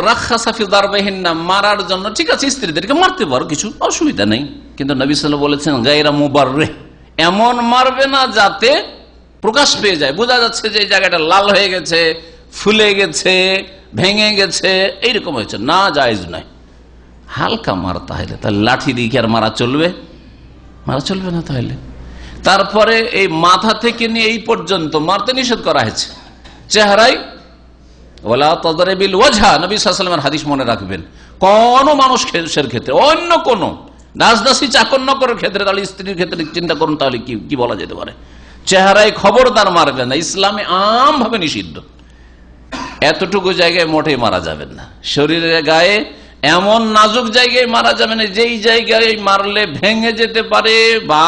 রাখাসা ফি দারবিহিন্না, মারার জন্য ঠিক আছে, স্ত্রীদেরকে মারতে পারো, কিছু অসুবিধা নেই, কিন্তু নবী সাল্লাল্লাহু আলাইহি ওয়াসাল্লাম বলেছেন গায়রা মুবাররিহ, এমন মারবে না যাতে প্রকাশ পেয়ে যায়, বোঝা যাচ্ছে যে এই জায়গাটা লাল হয়ে গেছে, ফুলে গেছে, ভেঙে গেছে, এইরকম হয়েছে, না, জায়েজ নয়। হালকা মারা, তাহলে লাঠি দিয়ে কি আর মারা চলবে? মারা চলবে না। তাহলে তারপরে এই মাথা থেকে নিয়ে এই পর্যন্ত মারতে নিষেধ করা হয়েছে। চেহারায় ওয়ালা তাদরিবিল ওয়াজহা, নবী সাল্লাল্লাহু আলাইহি ওয়াসাল্লামের হাদিস মনে রাখবেন, কোন মানুষের ক্ষেত্রে, অন্য কোন দাসদাসী চাকর-নকরের ক্ষেত্রে, তাহলে স্ত্রীর ক্ষেত্রে চিন্তা করুন, তাহলে কি বলা যেতে পারে? চেহারায় খবরদার মারবেন না, ইসলামে আমভাবে নিষিদ্ধ। এতটুকু জায়গায় মোটেই মারা যাবেন না, শরীরের গায়ে এমন নাজুক জায়গায় মারা যাবে না যেই জায়গায় মারলে ভেঙে যেতে পারে বা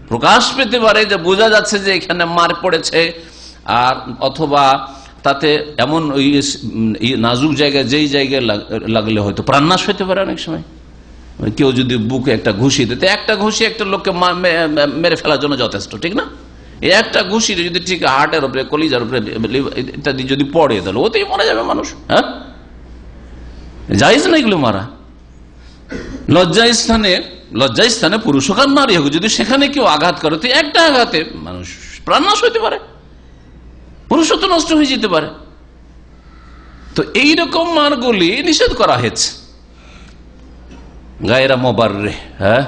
প্রকাশ পেতে পারে, যে বোঝা যাচ্ছে যে এখানে মার পড়েছে, আর অথবা তাতে এমন ওই নাজুক জায়গায় যেই জায়গায় লাগলে হয়তো প্রাণনাশ হতে পারে অনেক সময়, কেউ যদি বুকে একটা ঘুষি দিতে, একটা ঘুষি একটা লোককে মেরে ফেলার জন্য যথেষ্ট, ঠিক না? এই একটা ঘুষি যদি ঠিক হার্টের উপরে, কলিজার উপরে ইত্যাদি যদি পড়ে, তাহলে ওতেই মারা যাবে মানুষ। হ্যাঁ, জায়েজ না এগুলো মারা। লজ্জাস্থানে পুরুষ হোক আর নারী হোক, যদি সেখানে কেউ আঘাত করে, তো একটা আঘাতে মানুষ প্রাণ নাশ হইতে পারে, পুরুষত্ব নষ্ট হয়ে যেতে পারে। তো এইরকম মারগুলি নিষেধ করা হয়েছে। গায়রা মোবাররে, হ্যাঁ,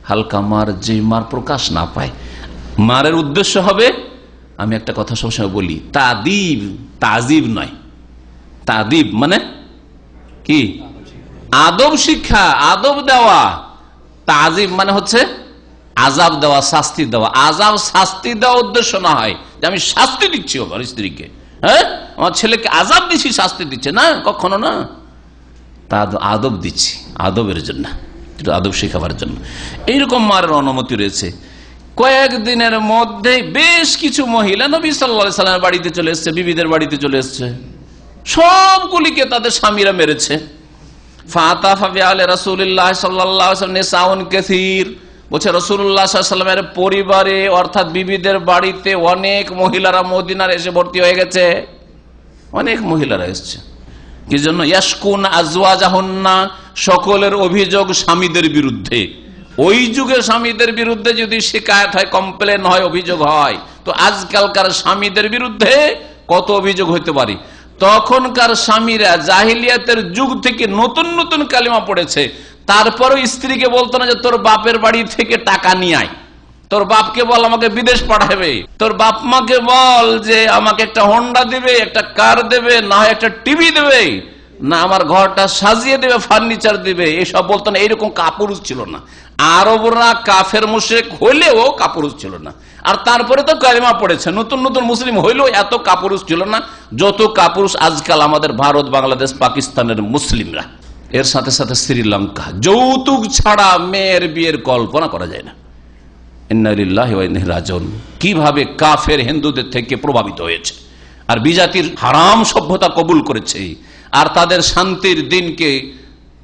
হালকা মার, যে মার প্রকাশ না পায়। মারের উদ্দেশ্য হবে, আমি একটা কথা সবসময় বলি, তাদিব, তাজিব নয়। তাদিব মানে কি? আদব শিক্ষা, আদব দেওয়া। তাজিব মানে হচ্ছে আজাব দেওয়া, শাস্তি দেওয়া। আজাব শাস্তি দেওয়া উদ্দেশ্য না হয় যে আমি শাস্তি দিচ্ছি আমার স্ত্রীকে, হ্যাঁ, আমার ছেলেকে আজাব দিচ্ছি, শাস্তি দিচ্ছে না, কখনো না। তা আদব দিচ্ছি, আদবের জন্য, আদব শেখাবার জন্য। এইরকম মারের অনুমতি রয়েছে। কয়েকদিনের মধ্যে বেশ কিছু মহিলা নবী সাল্লাল্লাহু আলাইহি সাল্লামের বাড়িতে চলে এসছে, বিবিদের বাড়িতে চলে এসছে, সবগুলিকে তাদের স্বামীরা মেরেছে। বলছে রাসূলুল্লাহ সাল্লাল্লাহু আলাইহি ওয়াসাল্লামের পরিবারে অর্থাৎ বিবিদের বাড়িতে অনেক মহিলারা মদিনার এসে ভর্তি হয়ে গেছে, অনেক মহিলারা এসছে। কি জন্য? ইয়াশকুন আজওয়াজাহুন্না, সকলের অভিযোগ স্বামীদের বিরুদ্ধে। ওই যুগে স্বামীদের বিরুদ্ধে যদি শিকায়ত হয়, কমপ্লেন হয়, অভিযোগ হয়, তো আজকালকার স্বামীদের বিরুদ্ধে কত অভিযোগ হইতে পারে। তখনকার স্বামীরা জাহিলিয়াতের যুগ থেকে নতুন নতুন কালিমা পড়েছে, তারপরও স্ত্রীকে বলতো না যে তোর বাপের বাড়ি থেকে টাকা নিয়ে আয়, তোর বাপকে বল আমাকে বিদেশ পাঠাবে, তোর বাপ মাকে বল যে আমাকে একটা হোন্ডা দিবে, একটা কার দেবে, না হয় একটা টিভি দেবে, না আমার ঘরটা সাজিয়ে দেবে, ফার্নিচার দিবে, এসব বলতো না। এইরকম কাপুরুষ ছিল না। আরবরা কাফের মুশরিক হইলেও কাপুরুষ ছিল না। আর তারপরে তো কালিমা পড়েছে, নতুন নতুন মুসলিম হইলেও এত কাপুরুষ ছিল না যত কাপুরুষ আজকাল আমাদের ভারত, বাংলাদেশ, পাকিস্তানের মুসলিমরা। এর সাথে সাথে শ্রীলঙ্কা, যৌতুক ছাড়া মেয়ের বিয়ের কল্পনা করা যায় না। ইন্না লিল্লাহি ওয়া ইন্না ইলাইহি রাজিউন। কিভাবে কাফের হিন্দুদের থেকে প্রভাবিত হয়েছে আর বিজাতির হারাম সভ্যতা কবুল করেছে, আর তাদের শান্তির দিনকে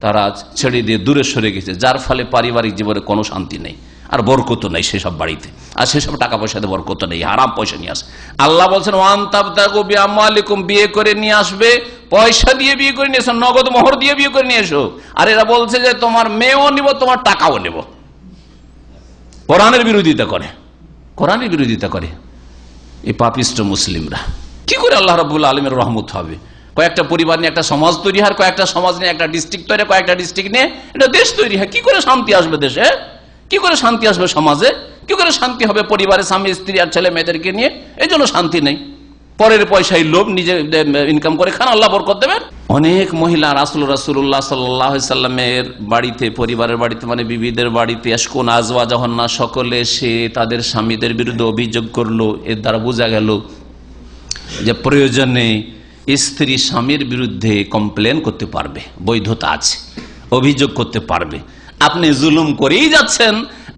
তারা ছেড়ে দিয়ে দূরে সরে গেছে, যার ফলে পারিবারিক জীবনে কোনো শান্তি নেই, আর বরকত নেই সেসব বাড়িতে, আর সেসব টাকা পয়সাতে বরকত নেই, হারাম পয়সা নিয়ে আসে। আল্লাহ বলছেন ওয়ান তাবতাগু বিআমওয়ালিকুম, বিয়ে করে নিয়ে আসবে, পয়সা দিয়ে বিয়ে করে নিয়ে এসো, নগদ মোহর দিয়ে বিয়ে করে নিয়ে এসো। আর এরা বলছে যে তোমার মেয়েও নিব, তোমার টাকাও নেব। কোরআনের বিরোধিতা করে, কোরআনের বিরোধিতা করে এই পাপিষ্ট মুসলিমরা। কি করে আল্লাহ রাব্বুল আলামিনের রহমত হবে? কয়েকটা পরিবার নিয়ে একটা সমাজ তৈরি হয়, কয়েকটা সমাজ নিয়ে একটা ডিস্ট্রিক্ট তৈরি, কয়েকটা ডিস্ট্রিক্ট নিয়ে এটা দেশ তৈরি হয়। কি করে শান্তি আসবে দেশে? কি করে শান্তি আসবে সমাজে? কি করে শান্তি হবে পরিবারে, স্বামী স্ত্রী আর ছেলে মেয়েদেরকে নিয়ে? এই জন্য শান্তি নেই। পরের পয়সায় লোভ, নিজে ইনকাম করে খান, আল্লাহ বরকত দেবেন। অনেক মহিলা রাসূলুল্লাহ সাল্লাল্লাহু আলাইহি সাল্লামের বাড়িতে, পরিবারের বাড়িতে মানে বিবিদের বাড়িতে, ইয়াশকুন আজওয়াজাহুন্না, সকলে এসে তাদের স্বামীদের বিরুদ্ধে অভিযোগ করলো। এর দ্বারা বোঝা গেল যে প্রয়োজনে স্ত্রী স্বামীর বিরুদ্ধে কমপ্লেন করতে পারবে, বৈধতা আছে, অভিযোগ করতে পারবে। আপনি জুলুম করেই যাচ্ছেন,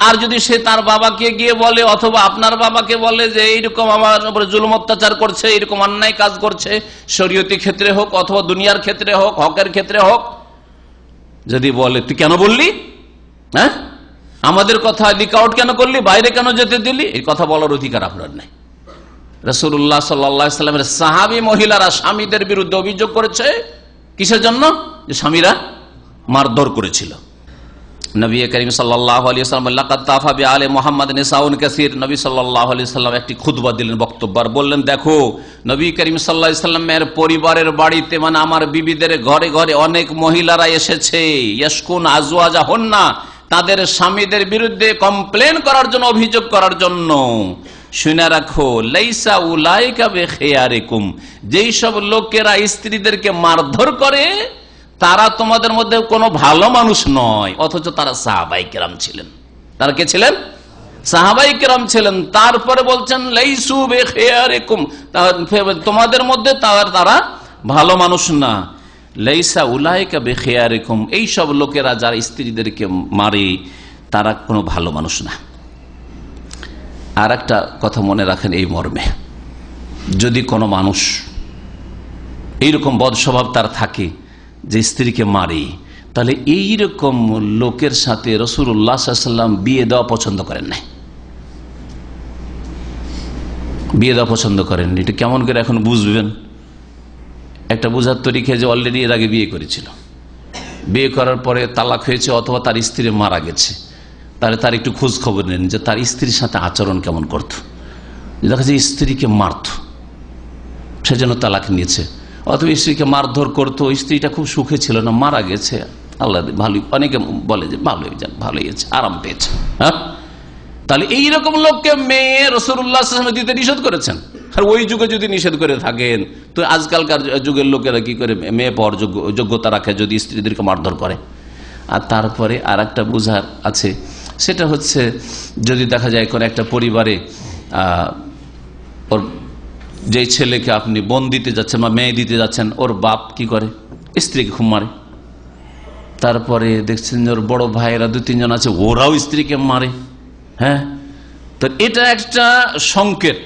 আর যদি সে তার বাবাকে গিয়ে বলে অথবা আপনার বাবাকে বলে যে এইরকম আমার উপরে জুলুম অত্যাচার করছে, এরকম অন্যায় কাজ করছে, শরীয়তি ক্ষেত্রে হোক অথবা দুনিয়ার ক্ষেত্রে হোক, হকের ক্ষেত্রে হোক, যদি বলে তুই কেন বললি, হ্যাঁ আমাদের কথা লিক আউট কেন করলি, বাইরে কেন যেতে দিলি, এই কথা বলার অধিকার আপনার নাই। রাসূলুল্লাহ সাল্লাল্লাহু আলাইহি সাল্লামের সাহাবী মহিলারা স্বামীদের বিরুদ্ধে অভিযোগ করেছে, কিসের জন্য? যে স্বামীরা মারধর করেছিল। নবী করিম সাল্লাল্লাহু আলাইহি ওয়াসাল্লাম লাকাদ তাফা বিআলি মুহাম্মাদ নিসাউন কাসীর, নবী সাল্লাল্লাহু আলাইহি ওয়াসাল্লাম একটি খুতবা দিলেন, বক্তব্য, আর বললেন দেখো নবী করিম সাল্লাল্লাহু আলাইহি ওয়াসাল্লামের পরিবারের বাড়িতে মানে আমার বিবিদের ঘরে ঘরে অনেক মহিলারা এসেছে, ইয়াশকুন আজওয়াজাহুন্না, তাদের স্বামীদের বিরুদ্ধে কমপ্লেন করার জন্য, অভিযোগ করার জন্য। শুনে রাখো, লাইসা উলাইকা বিখিয়ারিকুম, যেই সব লোকেরা স্ত্রীদেরকে মারধর করে তারা তোমাদের মধ্যে কোনো ভালো মানুষ নয়, অথচ তারা সাহাবায়ে কেরাম ছিলেন। তারা কে ছিলেন? সাহাবায়ে কেরাম ছিলেন। তারপরে বলছেন লাইসু বিখিয়ারিকুম, তোমাদের মধ্যে তারা ভালো মানুষ না। লাইসা উলাইকা বিখিয়ারিকুম, এই সব লোকেরা যারা স্ত্রীদেরকে মারে তারা কোনো ভালো মানুষ না। আর একটা কথা মনে রাখেন এই মর্মে, যদি কোনো মানুষ এইরকম বদ স্বভাব তার থাকে যে স্ত্রীকে মারে, তাহলে এইরকম লোকের সাথে রাসূলুল্লাহ সাল্লাল্লাহু আলাইহি ওয়াসাল্লাম বিয়ে দেওয়া পছন্দ করেন নাই, বিয়ে দেওয়া পছন্দ করেন। এটা কেমন করে এখন বুঝবেন? একটা বোঝার তরিকা যে অলরেডি এর আগে বিয়ে করেছিল, বিয়ে করার পরে তালাক হয়েছে অথবা তার স্ত্রী মারা গেছে, তাহলে তার একটু খোঁজ খবর নেন যে তার স্ত্রীর সাথে আচরণ কেমন করত। দেখা যায় স্ত্রীকে মারত, সেজন্য তালাক নিয়েছে, অথবা স্ত্রীকে মারধর করতো, স্ত্রীটা খুব সুখে ছিল না, মারা গেছে, আল্লাহ ভালোই, অনেকে বলে যে ভালোই যান, ভালোই আছে, আরাম পেয়েছে। হ্যাঁ, তাহলে এইরকম লোককে মেয়ে রাসূলুল্লাহ সাল্লাল্লাহু আলাইহি ওয়াসাল্লাম দিতে নিষেধ করেছেন। আর ওই যুগে যদি নিষেধ করে থাকেন, তো আজকালকার যুগের লোকেরা কি করে মেয়ে পাওয়ার যোগ্যতা রাখে যদি স্ত্রীদেরকে মারধর করে? আর তারপরে আর একটা বোঝার আছে, সেটা হচ্ছে যদি দেখা যায় কোন একটা পরিবারে ওর যে ছেলেকে আপনি বোন দিতে যাচ্ছেন বা মেয়ে দিতে যাচ্ছেন, ওর বাপ কি করে? স্ত্রীকে খুব মারে। তারপরে দেখছেন ওর বড় ভাইয়েরা 2-3 জন আছে, ওরাও স্ত্রীকে মারে। হ্যাঁ, তো এটা একটা সংকেত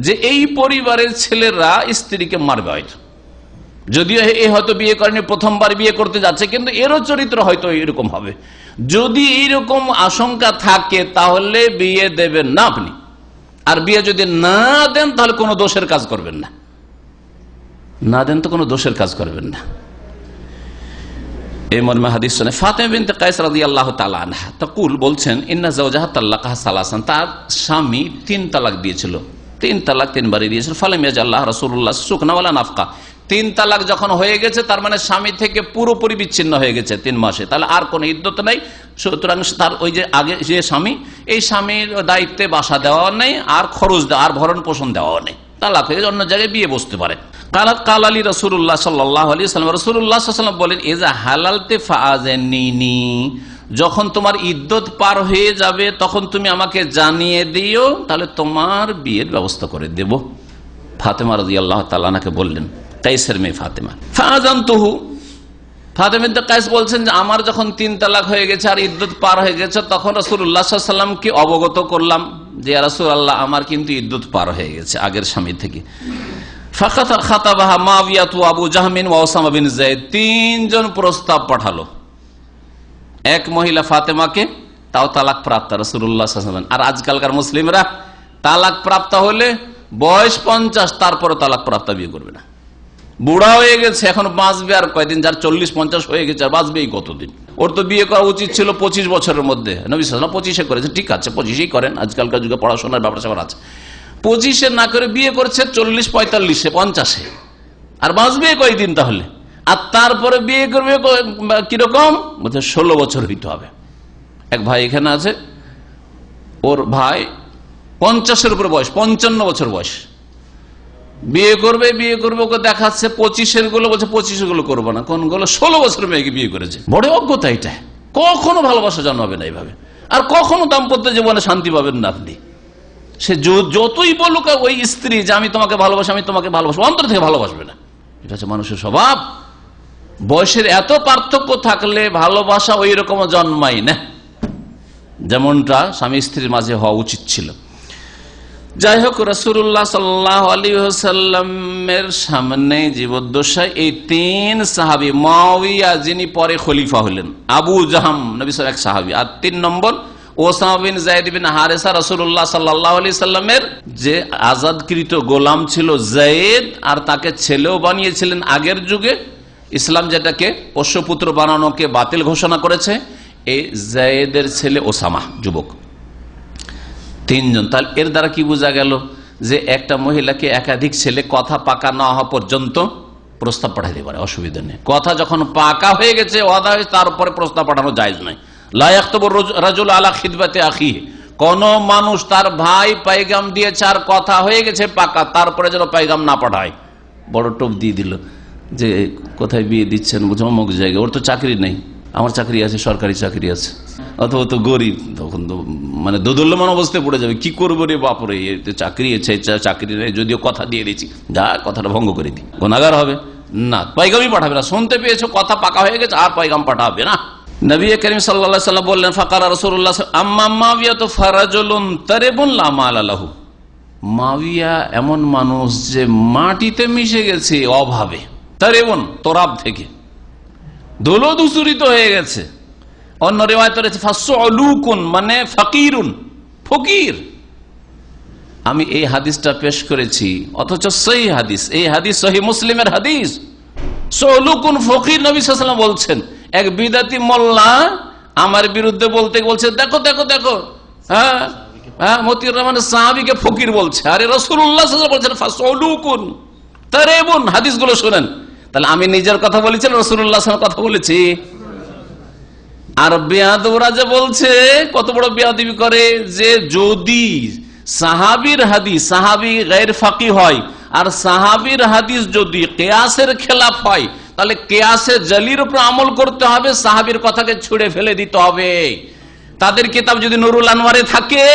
যে এই পরিবারের ছেলেরা স্ত্রীকে মারবে। হয়তো যদিও এ হয়তো বিয়ে করেনি, প্রথমবার বিয়ে করতে যাচ্ছে, কিন্তু এরও চরিত্র হয়তো এরকম হবে। যদি এইরকম আশঙ্কা থাকে তাহলে বিয়ে দেবেন না আপনি। আর বিয়ে যদি না দেন তাহলে কোনো দোষের কাজ করবেন না, না দেন তো কোনো দোষের কাজ করবেন না। এই মর্মে হাদিস শুনে ফাতেমা বিনতে কায়েস রাদিয়াল্লাহু তাআলা আনহা তাকুল বলছেন, ইন্না যাওজাহা তাল্লাকাহা সালাসান, তার স্বামী 3 তালাক দিয়েছিল, 3 তালাক 3 বারই দিয়েছিল। ফালাম ইয়াজাল্লাহ রাসূলুল্লাহ সুকনা ওয়ালা নাফকা, 3 তালাক যখন হয়ে গেছে তার মানে স্বামী থেকে পুরোপুরি বিচ্ছিন্ন হয়ে গেছে 3 মাসে, তাহলে আর কোনো ইদ্যত নাই। সুতরাং তার ওই যে আগে যে স্বামী, এই স্বামীর দায়িত্বে বাসা দেওয়া নেই, আর খরচ দেওয়া আর ভরণ পোষণ দেওয়া নেই, তালাক হয়ে অন্য জায়গায় বিয়ে বসতে পারে। কাল আলী রাসূলুল্লাহ সাল্লাল্লাহু আলাইহি ওয়াসাল্লাম, রাসূলুল্লাহ সাল্লাল্লাহু আলাইহি ওয়াসাল্লাম বলেন, ইজা হালালতে ফাআযানিনি, যখন তোমার ইদ্যত পার হয়ে যাবে তখন তুমি আমাকে জানিয়ে দিও, তাহলে তোমার বিয়ের ব্যবস্থা করে দেব। ফাতেমা রাদিয়াল্লাহু তাআলা আনহাকে বললেন, কায়েসের মেয়ে ফাতেমা, ফাআযানতুহু, ফাতেমা বিনতে কায়েস বলছেন যে আমার যখন 3 তালাক হয়ে গেছে আর ইদ্যত পার হয়ে গেছে, তখন রাসূলুল্লাহ সাল্লাল্লাহু আলাইহি ওয়াসাল্লামকে অবগত করলাম যে ইয়া রাসূলুল্লাহ, আমার কিন্তু ইদ্যত পার হয়ে গেছে আগের স্বামী থেকে। ফাখাতাবাহা মুআবিয়া ওয়া আবু জাহমিন ওয়া উসামা বিন যায়েদ, 3 জন প্রস্তাব পাঠালো। এক মহিলা ফাতেমাকে, তাও তালাক প্রাপ্ত রাসূলুল্লাহ সাল্লাল্লাহু আলাইহি ওয়াসাল্লাম। আর আজকালকার মুসলিমরা তালাক প্রাপ্ত হলে বয়স 50, তারপরে তালাক প্রাপ্ত বিয়ে করবে না। বুড়া হয়ে গেছে, এখন বাঁচবে আর কয়দিন, যার 40-50 হয়ে গেছে আর বাঁচবেই কতদিন? ওর তো বিয়ে করা উচিত ছিল 25 বছরের মধ্যে। নবী সাল্লাল্লাহু আলাইহি ওয়াসাল্লাম 25-এ করেছে, ঠিক আছে 25-এই করেন, আজকালকার যুগে পড়াশোনার ব্যাপার স্যাপার আছে। 25-এ না করে বিয়ে করছে 40-45-এ 50-এ, আর বাঁচবে কয়দিন তাহলে? আর তারপরে বিয়ে করবে কিরকম? 16 বছর হইতে হবে। এক ভাই এখানে আছে, ওর ভাই 50-এর উপরে বয়স, 55 বছর বয়স, বিয়ে করবে ওকে দেখাচ্ছে 25-এর গুলো, বলছে 25-এর গুলো করবো না, কোন গুলো 16 বছর মেয়েকে বিয়ে করেছে। বড় অজ্ঞতা এটা, কখনো ভালোবাসা জন্মাবে না এইভাবে, আর কখনো দাম্পত্য জীবনে শান্তি পাবেন না আপনি। সে যতই বলুক ওই স্ত্রী যে আমি তোমাকে ভালোবাসি, আমি তোমাকে ভালোবাসবো, অন্তর থেকে ভালোবাসবে না। এটা হচ্ছে মানুষের স্বভাব। বয়সের এত পার্থক্য থাকলে ভালোবাসা ওই রকম জন্মাই না, যেমনটা স্বামী স্ত্রীর মাঝে হওয়া উচিত ছিল। যাই হোক, রাসূলুল্লাহ সাল্লাল্লাহু আলাইহি ওয়াসাল্লামের সামনে জীবদ্দশায় এই 3 সাহাবী, মুআবিয়া যিনি পরে খলিফা হলেন, আবু জাহম নবী সাল্লাল্লাহু আলাইহি সাহাবী, আর 3 নম্বর ওসামা বিন যায়েদ বিন হারেসা, রাসূলুল্লাহ সাল্লাল্লাহু আলাইহি সাল্লামের যে আজাদকৃত গোলাম ছিল যায়েদ, আর তাকে ছেলেও বানিয়েছিলেন আগের যুগে। ইসলাম যেটাকে পোষ্যপুত্র বানানোকে বাতিল ঘোষণা করেছে, এই যায়েদের ছেলে ওসামা যুবক। 3 জন। তাহলে এর দ্বারা কি বোঝা গেল? যে একটা মহিলাকে একাধিক ছেলে কথা পাকা না হওয়া পর্যন্ত প্রস্তাব পাঠাইতে পারে, অসুবিধা নেই। কথা যখন পাকা হয়ে গেছে, ওয়াদা হয়ে, তারপরে প্রস্তাব পাঠানো জায়েজ নয়। লা ইয়াখতুবু রাজুল আলা খিদবাতি আখিহি, কোন মানুষ তার ভাই পায়গাম দিয়েছে আর কথা হয়ে গেছে পাকা, তারপরে যেন পায়গাম না পাঠায়। বড় টোপ দিয়ে দিল যে কোথায় বিয়ে দিচ্ছেন, বুঝো অমুক জায়গায়, ওর তো চাকরি নেই, আমার চাকরি আছে, সরকারি চাকরি আছে, অথবা তো গরিব, তখন তো মানে দোদুল্যমান অবস্থায় পড়ে যাবে, কি করবো রে বাপরে, চাকরি আছে, চাকরি নেই, যদিও কথা দিয়ে দিচ্ছি, যা কথাটা ভঙ্গ করে দিই, গুনাহগার হবে না, পায়গামই পাঠাবে না। শুনতে পেয়েছো কথা পাকা হয়ে গেছে, আর পায়গাম পাঠাবে না। নবী করিম সাল্লাল্লাহু আলাইহি ওয়াসাল্লাম বললেন, ফাকারা রাসূলুল্লাহ আম্মা মুআবিয়া তো ফারাজুলুন তারিবুন লা মাল লাহু, মুআবিয়া এমন মানুষ যে মাটিতে মিশে গেছে অভাবে, তারিবুন তোরাব থেকে, দূষিত হয়ে গেছে। অন্য রিওয়ায়াতে রয়েছে ফাসউলুকুন মানে ফকিরুন, ফকির। আমি এই হাদিসটা পেশ করেছি, অথচ সহিহ হাদিস, এই হাদিস সহিহ মুসলিমের হাদিস। সউলুকুন ফকির, নবী সাল্লাল্লাহু আলাইহি ওয়াসাল্লাম বলছেন। এক বিদাতি মোল্লা আমার বিরুদ্ধে বলছে দেখো দেখো দেখো, মতিউর রহমানের সাহাবীকে ফকির বলছে। আরে রাসূলুল্লাহ সাল্লাল্লাহু আলাইহি ওয়াসাল্লাম বলছেন ফাসউলুকুন তারেবুন। হাদিসগুলো শুনেন। তাহলে আমি নিজের কথা বলেছি, রাসূলুল্লাহ সাল্লাল্লাহু আলাইহি ওয়াসাল্লাম কথা বলেছি? আর বেয়াদবরা যে বলছে, কত বড় বেয়াদবি করে, যে যদি সাহাবীর হাদিস, সাহাবী গায়র ফাকি হয়, আর সাহাবীর হাদিস যদি কিয়াসের খেলাফ হয়, তাহলে কিয়াসে জলির উপর আমল করতে হবে, সাহাবীর কথাকে ছুঁড়ে ফেলে দিতে হবে। তাদের কিতাব যদি নুরুল আনওয়ারে থাকে,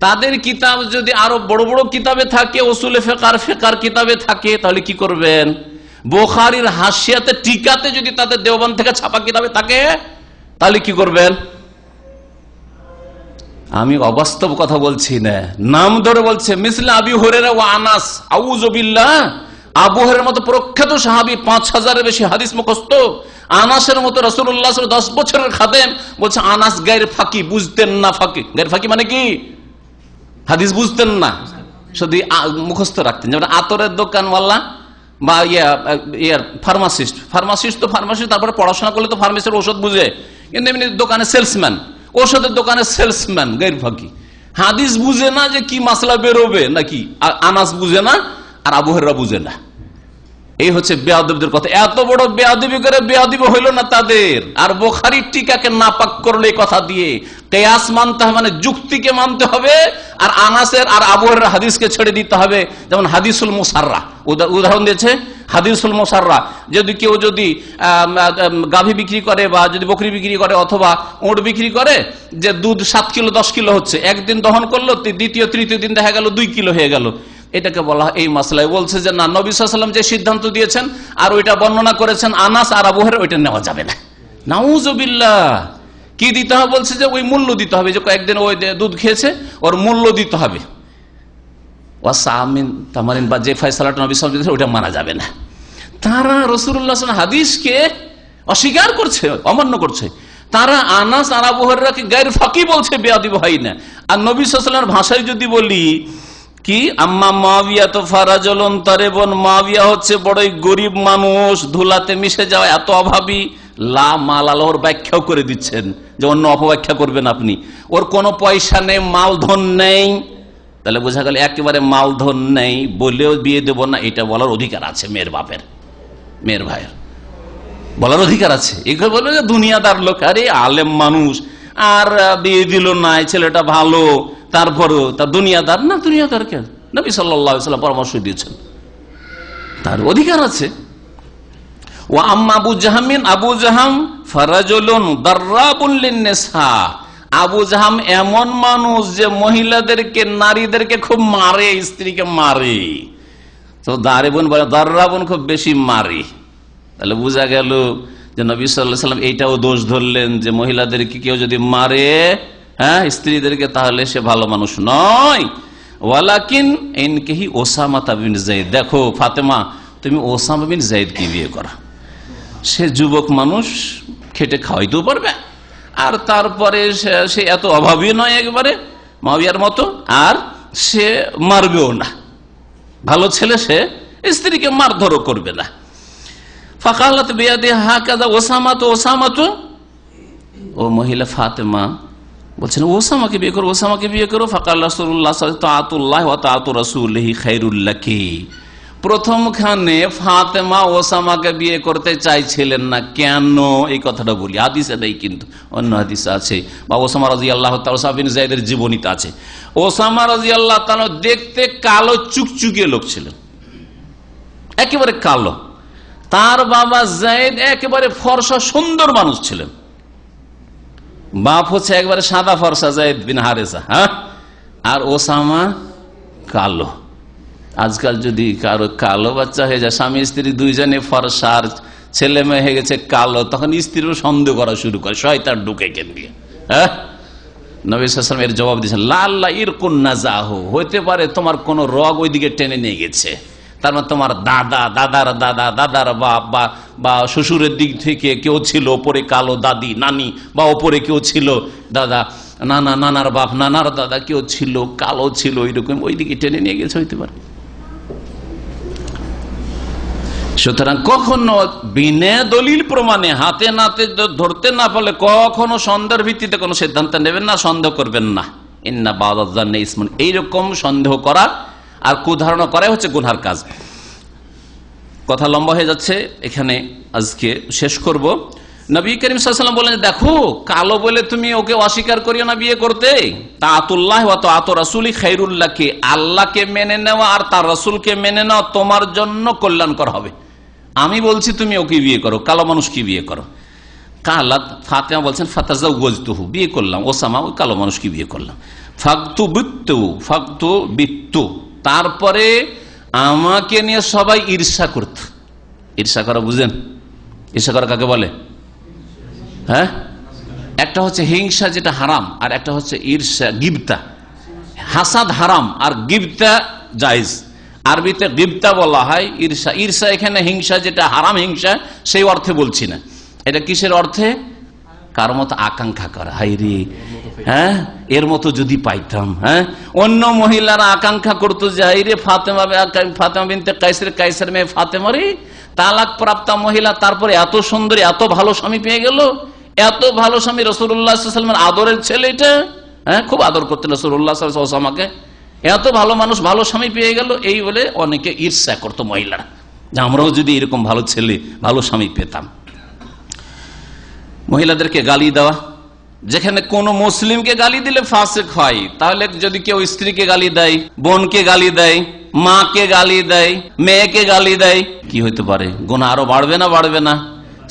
তাদের কিতাব যদি আরো বড় বড় কিতাবে থাকে, উসুলে ফিকহের কিতাবে থাকে, তাহলে কি করবেন? বুখারীর হাসিয়াতে টিকাতে যদি তাদের দেওবন্দ থেকে ছাপা কিতাবে থাকে, তাহলে কি করবেন? আমি অবাস্তব কথা বলছি না, নাম ধরে বলছে। মিসলে আবি হুরায়রা ওয়া আনাস, আউযু বিল্লাহ। আবু হুরায়রার মতো প্রখ্যাত সাহাবী, 5000-এর বেশি হাদিস মুখস্থ। আনাসের মতো রাসূলুল্লাহ সাল্লাল্লাহু আলাইহি ওয়াসাল্লাম 10 বছরের খাদেম, বলছে আনাস গায়র ফাকি, বুঝতেন না ফাকি। গায়র ফাকি মানে কি? হাদিস বুঝতেন না, শুধু মুখস্থ রাখতেন। যেমন আতরের দোকানওয়ালা বা ফার্মাসিস্ট তো ফার্মাসিস্ট, তারপরে পড়াশোনা করলে তো ফার্মেসির ওষুধ বুঝে, কিন্তু এমনি দোকানে সেলসম্যান, ওষুধের দোকানে সেলসম্যান গায়র ফাকি। হাদিস বুঝে না যে কি মাসলা বেরোবে নাকি, আনাস বুঝে না আর আবু হুরায়রা বুঝে না। এই হচ্ছে বেয়াদবদের কথা। এত বড় বেয়াদবি করে বেয়াদবি হইল না তাদের। আর বুখারীর টিকাকে নাপাক করলে কথা দিয়ে কিয়াস মানতে হবে, মানে যুক্তিকে মানতে হবে, আর আনাসের আর আবু হুরায়রার হাদিসকে ছেড়ে দিতে হবে। যেমন হাদিসুল মুসাররা উদাহরণ দিয়েছে। হাদিসুল মুসাররা, যদি কেউ যদি গাভী বিক্রি করে বা যদি বকরি বিক্রি করে অথবা উট বিক্রি করে, যে দুধ 7 কিলো 10 কিলো হচ্ছে, একদিন দহন করলো, দ্বিতীয় তৃতীয় দিন দেখা গেল 2 কিলো হয়ে গেল, এটাকে বলা হয় এই মাসলায় বলছে যে না, নবী সাল্লাল্লাহু আলাইহি ওয়াসাল্লাম যে সিদ্ধান্ত দিয়েছেন আর ওইটা বর্ণনা করেছেন আনাস আর আবু হুরায়রা, ওইটা নেওয়া যাবে না। নাউযুবিল্লাহ। কি দিতে হবে? বলছে যে ওই মূল্য দিতে হবে, যে কয়েকদিন ওই দুধ খেয়েছে ওর মূল্য দিতে হবে। ওয়াসামিন তামারিন বা যে ফয়সালাটা নবী সাল্লাল্লাহু আলাইহি ওয়াসাল্লাম, ওইটা মানা যাবে না। তারা রাসূলুল্লাহ সাল্লাল্লাহু আলাইহি ওয়াসাল্লাম হাদিসকে অস্বীকার করছে, অমান্য করছে। তারা আনাস আর আবু হুরায়রাকে গায়র ফাকি বলছে, বেয়াদবি হয় না। আর নবী সাল্লাল্লাহু আলাইহি ওয়াসাল্লামের ভাষায় যদি বলি কি, আম্মা মুআবিয়া তো ফারাজুলুন তারিবুন, মুআবিয়া হচ্ছে বড়ই গরিব মানুষ, ধুলাতে মিশে যাওয়া, এত অভাবী। লা মাল আলা, ওর ব্যাখ্যাও করে দিচ্ছেন যে অন্য অপব্যাখ্যা করবেন আপনি। ওর কোনো পয়সা নেই, মালধন নেই। তাহলে বোঝা গেল একেবারে মালধন নেই বলেও বিয়ে দেব না, এটা বলার অধিকার আছে মেয়ের বাপের, মেয়ের ভাইয়ের বলার অধিকার আছে। এগুলো বলবে যে দুনিয়াদার লোক, আরে আলেম মানুষ আর বিয়ে দিল না, ছেলেটা ভালো, তারপরেও তার দুনিয়াদার না। দুনিয়াদার কেন? নবী সাল্লাল্লাহু আলাইহি ওয়াসাল্লাম পরামর্শ দিয়েছেন, তার অধিকার আছে। ও আম্মা আবু জাহামিন, আবু জাহাম ফারাজুলুন দাররাবুন লিন-নিসা, আবু জাহাম এমন মানুষ যে মহিলাদেরকে, নারীদেরকে খুব মারে, স্ত্রীকে মারে। তো দারিবুন বলে, দাররাবুন খুব বেশি মারে। তাহলে বোঝা গেল যে নবী সাল্লাল্লাহু আলাইহি ওয়াসাল্লাম এইটাও দোষ ধরলেন যে মহিলাদেরকে কেউ যদি মারে, হ্যাঁ, স্ত্রীদেরকে, তাহলে সে ভালো মানুষ নয়। ওয়ালাকিন ইনকিহি ওসামা বিন যায়েদ, দেখো ফাতেমা, তুমি ওসামা বিন যায়েদকে বিয়ে করো। সে যুবক মানুষ, খেটে খাওয়াইতেও পারবে, আর তারপরে সে এত অভাবী নয় একেবারে মুআবিয়ার মতো, আর সে মারবেও না, ভালো ছেলে, সে স্ত্রীকে মারধরও করবে না। ফাকালাত বিয়াদিহা হাকাযা ওসামা তো, ওসামা তো, ও মহিলা ফাতেমা বলছেন ওসামাকে বিয়ে করো, ওসামাকে বিয়ে করো। ফাকাল রাসূলুল্লাহ সাল্লাল্লাহু আলাইহি ওয়াসাল্লাম তাআতুল্লাহ ওয়া তাআতু রাসূলিহি খায়রুল লাকি। প্রথমখানে ফাতেমা ওসামাকে বিয়ে করতে চাইছিলেন না, কেন? এই কথাটা বলি, হাদিসে নেই কিন্তু অন্য হাদিসে আছে, বা ওসামা রাদিয়াল্লাহু তাআলা, ওসামা বিন যায়েদের জীবনীতে আছে। ওসামা রাদিয়াল্লাহু তাআলা দেখতে কালো চুকচুকে লোক ছিলেন, একেবারে কালো। তার বাবা যায়েদ একেবারে ফর্সা সুন্দর মানুষ ছিলেন। বাপ হচ্ছে একবারে সাদা ফর্সা যায়েদ বিন হারেসা, হ্যাঁ, আর ওসামা কালো। আজকাল যদি কারো কালো বাচ্চা হয়ে যায়, স্বামী স্ত্রী দুইজনে ফর্সার, ছেলে মেয়ে হয়ে গেছে কালো, তখন স্ত্রীরও সন্দেহ করা শুরু করে, শয়তান ঢুকে কেন দিয়ে। হ্যাঁ, নবী সাল্লাল্লাহু আলাইহি ওয়াসাল্লাম এর জবাব দিয়েছেন, লাল্লা ইরকুন নাযাহু, হইতে পারে তোমার কোন রোগ ওইদিকে টেনে নিয়ে গেছে, তার মানে তোমার দাদা, দাদার দাদা, দাদার বাপ বা শ্বশুরের দিক থেকে কেউ ছিল ওপরে কালো, দাদি, নানি, বা ওপরে কেউ ছিল দাদা, নানা, নানার বাপ, নানার দাদা কেউ ছিল কালো ছিল, ওইরকম ওই দিকে টেনে নিয়ে গেছে হইতে পারে। সুতরাং কখনো বিনা দলিল প্রমাণে হাতে নাতে ধরতে না পারলে কখনো সন্দেহের ভিত্তিতে কোনো সিদ্ধান্ত নেবেন না, সন্দেহ করবেন না। ইন্না বাদাজ্জান্নি ইসমুন, এইরকম সন্দেহ করা আর কুধারণা করাই হচ্ছে গুনহার কাজ। কথা লম্বা হয়ে যাচ্ছে, এখানে আজকে শেষ করব। নবী করিম সাল্লাল্লাহু আলাইহি ওয়াসাল্লাম বলেন, দেখো কালো বলে তুমি ওকে অস্বীকার করিও না বিয়ে করতে। তাআতুল্লাহ ওয়া তাআতু রাসূলি খায়রুল লাকি, আল্লাহকে মেনে নেওয়া আর তার রাসূলকে মেনে নেওয়া তোমার জন্য কল্যাণকর হবে। আমি বলছি তুমি ওকে বিয়ে করো, কালো মানুষকে বিয়ে করো। কালাত ফাতেমা বলছেন ফাতাজাওয়াজতুহু, বিয়ে করলাম ওসামা, ওই কালো মানুষকে বিয়ে করলাম। ফাকতু বিত্তু, তারপরে আমাকে নিয়ে সবাই ঈর্ষা করত। ঈর্ষা করা বুঝেন? ঈর্ষা করা কাকে বলে? হ্যাঁ, একটা হচ্ছে হিংসা যেটা হারাম, আর একটা হচ্ছে ঈর্ষা, গিবতা। হাসাদ হারাম আর গিবতা জায়েজ। আরবিতে গিবতা বলা হয় ঈর্ষা। ঈর্ষা এখানে হিংসা যেটা হারাম হিংসা, সেই অর্থে বলছি না। এটা কিসের অর্থে? কার মতো আকাঙ্ক্ষা করা, হাই রে হ্যাঁ এর মতো যদি পাইতাম। হ্যাঁ, অন্য মহিলারা আকাঙ্ক্ষা করতো যে হাই রে ফাতেমা বিনতে কাইসের মেয়ে ফাতেমা রে, তালাক প্রাপ্তা মহিলা, তারপরে এত সুন্দরী, এত ভালো স্বামী পেয়ে গেল, এত ভালো স্বামী, রাসূলুল্লাহ সাল্লাল্লাহু আলাইহি ওয়াসাল্লামের আদরের ছেলে এটা। হ্যাঁ, খুব আদর করতেন রাসূলুল্লাহ সাল্লাল্লাহু আলাইহি ওয়াসাল্লামকে, এত ভালো মানুষ, ভালো স্বামী পেয়ে গেল, এই বলে অনেকে ঈর্ষা করতো মহিলারা, যে আমরাও যদি এরকম ভালো ছেলে, ভালো স্বামী পেতাম। মহিলাদেরকে গালি দেওয়া, যেখানে কোন মুসলিমকে গালি দিলে ফাসিক হয়, তাহলে যদি কেউ স্ত্রীকে গালি দেয়, বোনকে গালি দেয়, মাকে গালি দেয়, মেয়েকে গালি দেয়, কি হইতে পারে? গুনাহ আরো বাড়বে না বাড়বে না?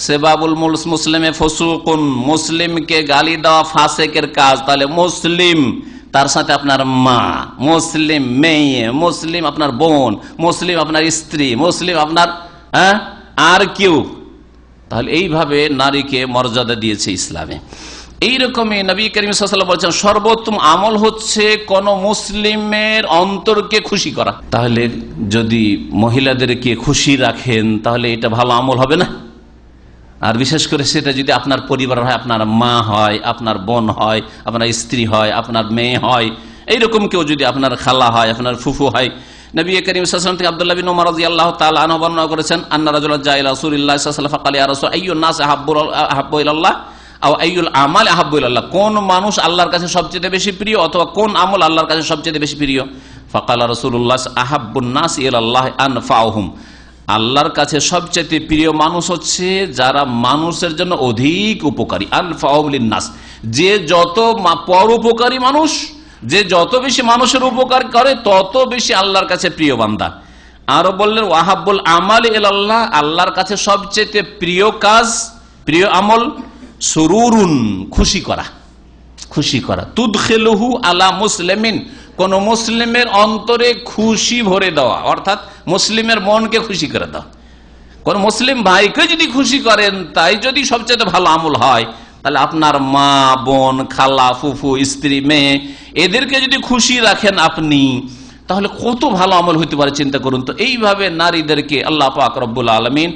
সেবাবুল মুসলিমে ফসুকুন, মুসলিমকে গালি দেওয়া ফাসিকের কাজ। তাহলে মুসলিম, তার সাথে আপনার মা, মুসলিম মেয়ে, মুসলিম আপনার বোন, মুসলিম আপনার স্ত্রী, মুসলিম আপনার আর কেউ, তাহলে এইভাবে নারীকে মর্যাদা দিয়েছে ইসলামে। এইরকমই নবী করিম সাল্লাল্লাহু আলাইহি ওয়াসাল্লাম বলেছেন, সর্বোত্তম আমল হচ্ছে কোন মুসলিমের অন্তরকে খুশি করা। তাহলে যদি মহিলাদেরকে খুশি রাখেন, তাহলে এটা ভালো আমল হবে না? আর বিশেষ করে সেটা যদি আপনার পরিবার হয়, আপনার মা হয়, আপনার বোন হয়, আপনার স্ত্রী হয়, আপনার মেয়ে হয়, এইরকম কেউ যদি আপনার খালা হয়, আপনার ফুফু হয়। নবী করিম সাল্লাল্লাহু আলাইহি ওয়াসাল্লাম থেকে আব্দুল্লাহ বিন উমর রাদিয়াল্লাহু তাআলা আনহু বর্ণনা করেছেন, আন্না রাজুলান জা'a ইলা রাসূলিল্লাহি সাল্লাল্লাহু আলাইহি ওয়াসাল্লাম ফাকালা ইয়া রাসূল আইয়ুন নাস আহাব্বু ইলাল্লাহ আও আইয়ুল আমাল আহাব্বু ইলাল্লাহ, কোন মানুষ আল্লাহর কাছে সবচেয়ে বেশি প্রিয়, অথবা কোন আমল আল্লাহর কাছে সবচেয়ে বেশি প্রিয়? ফাকালা রাসূলুল্লাহ আহাব্বুন নাস ইলাল্লাহ আনফাউহুম, আল্লাহর কাছে সবচেয়ে প্রিয় মানুষ হচ্ছে যারা মানুষের জন্য অধিক উপকারী। আনফাউহুম লিন-নাস, যে যত পরোপকারী মানুষ, যে যত বেশি মানুষের উপকার করে, তত বেশি আল্লাহর কাছে প্রিয় বান্দা। আরো বললেন ওয়াহাব্বুল আমাল ইলাল্লাহ, আল্লাহর কাছে সবচেয়ে প্রিয় কাজ, প্রিয় আমল সুরুরুন, খুশি করা, খুশি করা। তুদখিলুহু আলা মুসলিমিন, কোন মুসলিমের অন্তরে খুশি ভরে দেওয়া, অর্থাৎ মুসলিমের মনকে খুশি করে দেওয়া। কোন মুসলিম ভাইকে যদি খুশি করেন, তাই যদি সবচেয়ে ভালো আমল হয়, তাহলে আপনার মা, বোন, খালা, ফুফু, স্ত্রী, মেয়ে, এদেরকে যদি খুশি রাখেন আপনি, তাহলে কত ভালো আমল হইতে পারে চিন্তা করুন তো। এইভাবে নারীদেরকে আল্লাহ পাক রব্বুল আলামিন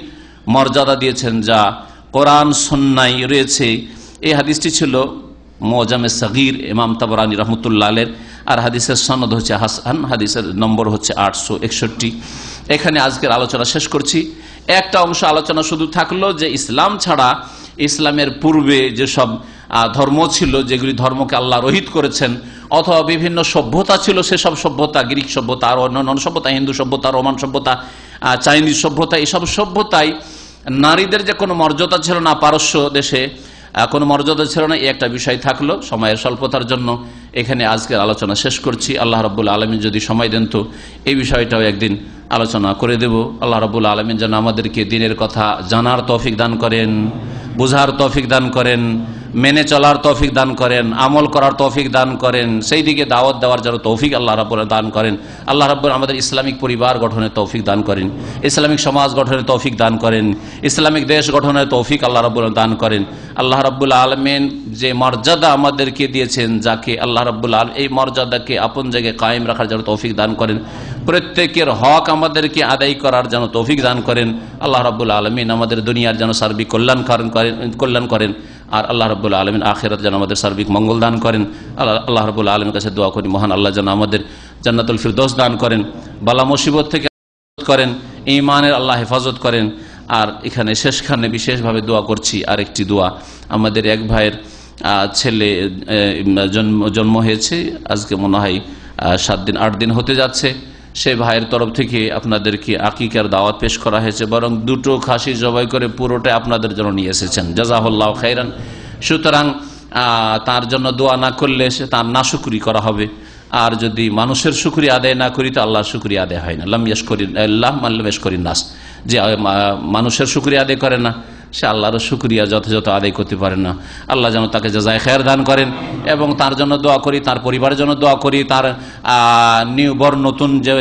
মর্যাদা দিয়েছেন, যা কোরআন সুন্নাহ রয়েছে। এই হাদিসটি ছিল মুআজামে সগীর ইমাম তাবরানী রাহমাতুল্লাহ আলাইহি, আর হাদিসের সনদ হচ্ছে হাসান, হাদিসের নম্বর হচ্ছে 861। এখানে আজকের আলোচনা শেষ করছি। একটা অংশ আলোচনা শুধু থাকলো যে ইসলাম ছাড়া, ইসলামের পূর্বে যেসব ধর্ম ছিল, যেগুলি ধর্মকে আল্লাহ রহিত করেছেন, অথবা বিভিন্ন সভ্যতা ছিল, সেসব সভ্যতা, গ্রিক সভ্যতা আর অন্যান্য সভ্যতা, হিন্দু সভ্যতা, রোমান সভ্যতা, চাইনিজ সভ্যতা, এইসব সভ্যতায় নারীদের যে কোনো মর্যাদা ছিল না, পারস্য দেশে কোনো মর্যাদা ছিল না, এই একটা বিষয় থাকলো। সময়ের স্বল্পতার জন্য এখানে আজকের আলোচনা শেষ করছি। আল্লাহ রাব্বুল আলামিন যদি সময় দেন তো এই বিষয়টাও একদিন আলোচনা করে দেব। আল্লাহ রাব্বুল আলামিন যেন আমাদেরকে দ্বীনের কথা জানার তৌফিক দান করেন, বুঝার তৌফিক দান করেন, মেনে চলার তৌফিক দান করেন, আমল করার তৌফিক দান করেন, সেই দিকে দাওয়াত দেওয়ার জন্য তৌফিক আল্লাহ রাব্বুল দান করেন। আল্লাহ রাব্বুল আমাদের ইসলামিক পরিবার গঠনের তৌফিক দান করেন, ইসলামিক সমাজ গঠনের তৌফিক দান করেন, ইসলামিক দেশ গঠনের তৌফিক আল্লাহ রাব্বুল দান করেন। আল্লাহ রাব্বুল আলামিন যে মর্যাদা আমাদেরকে দিয়েছেন, যাকে আল্লাহ রাব্বুল আলামিন এই মর্যাদাকে আপন জায়গায় কায়েম রাখার জন্য তৌফিক দান করেন, প্রত্যেকের হক আমাদেরকে আদায় করার জন্য তৌফিক দান করেন। আল্লাহ রাব্বুল আলামিন আমাদের দুনিয়ার যেন সার্বিক কল্যাণ করেন, আর আল্লাহ রাব্বুল আলামিন আখিরাত যেন আমাদের সার্বিক মঙ্গল দান করেন। আল্লাহ রাব্বুল আলামিনের কাছে দোয়া করি, মহান আল্লাহ যেন আমাদের জান্নাতুল ফিরদৌস দান করেন, বালা মুসিবত থেকে করেন, ঈমানের আল্লাহ হেফাজত করেন। আর এখানে শেষখানে বিশেষভাবে দোয়া করছি, আরেকটি দোয়া, আমাদের এক ভাইয়ের ছেলে জন্ম হয়েছে, আজকে মনে হয় 7 দিন 8 দিন হতে যাচ্ছে। সে ভাইয়ের তরফ থেকে আপনাদেরকে আকিকার দাওয়াত পেশ করা হয়েছে, বরং 2টো খাসি জবাই করে পুরোটা আপনাদের জন্য নিয়ে এসেছেন, জাযাহুল্লাহ খাইরান। সুতরাং তার জন্য দোয়া না করলে সে তার নাশুকরি করা হবে, আর যদি মানুষের শুকরিয়া আদায় না করি তো আল্লাহর শুকরিয়া আদায় হয় না। লাম ইয়াশকুরিল্লাহ মান লাম ইয়াশকুরিন নাস, যে মানুষের শুকরিয়া আদায় করে না সে আল্লাহর শুকরিয়া যথাযথ আদায় করতে পারে না। আল্লাহ যেন তাকে জাযায়ে খায়ের দান করেন, এবং তার জন্য দোয়া করি, তার পরিবারের জন্য দোয়া করি, তার নিউবর্ন নতুন যে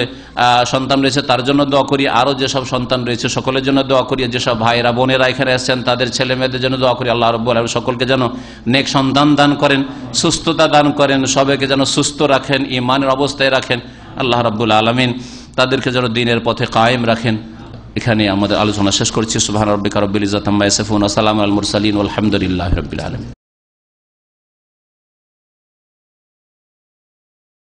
সন্তান রয়েছে তার জন্য দোয়া করি, আরও যেসব সন্তান রয়েছে সকলের জন্য দোয়া করি, যেসব ভাইরা বোনেরা এখানে আসছেন তাদের ছেলে মেয়েদের জন্য দোয়া করি। আল্লাহ রাব্বুল আলামিন সকলকে যেন নেক সন্তান দান করেন, সুস্থতা দান করেন, সবাইকে যেন সুস্থ রাখেন, ঈমানের অবস্থায় রাখেন। আল্লাহ রাব্বুল আলামিন তাদেরকে যেন দ্বীনের পথে কায়েম রাখেন। এখানে আমাদের আলোচনা শেষ করছি। সুবহান রাব্বিকা রাব্বিল ইজ্জাতি আম্মা ইয়াসিফুন ওয়া সালামুন আলাল মুরসালিন ওয়াল হামদুলিল্লাহি রাব্বিল আলামিন।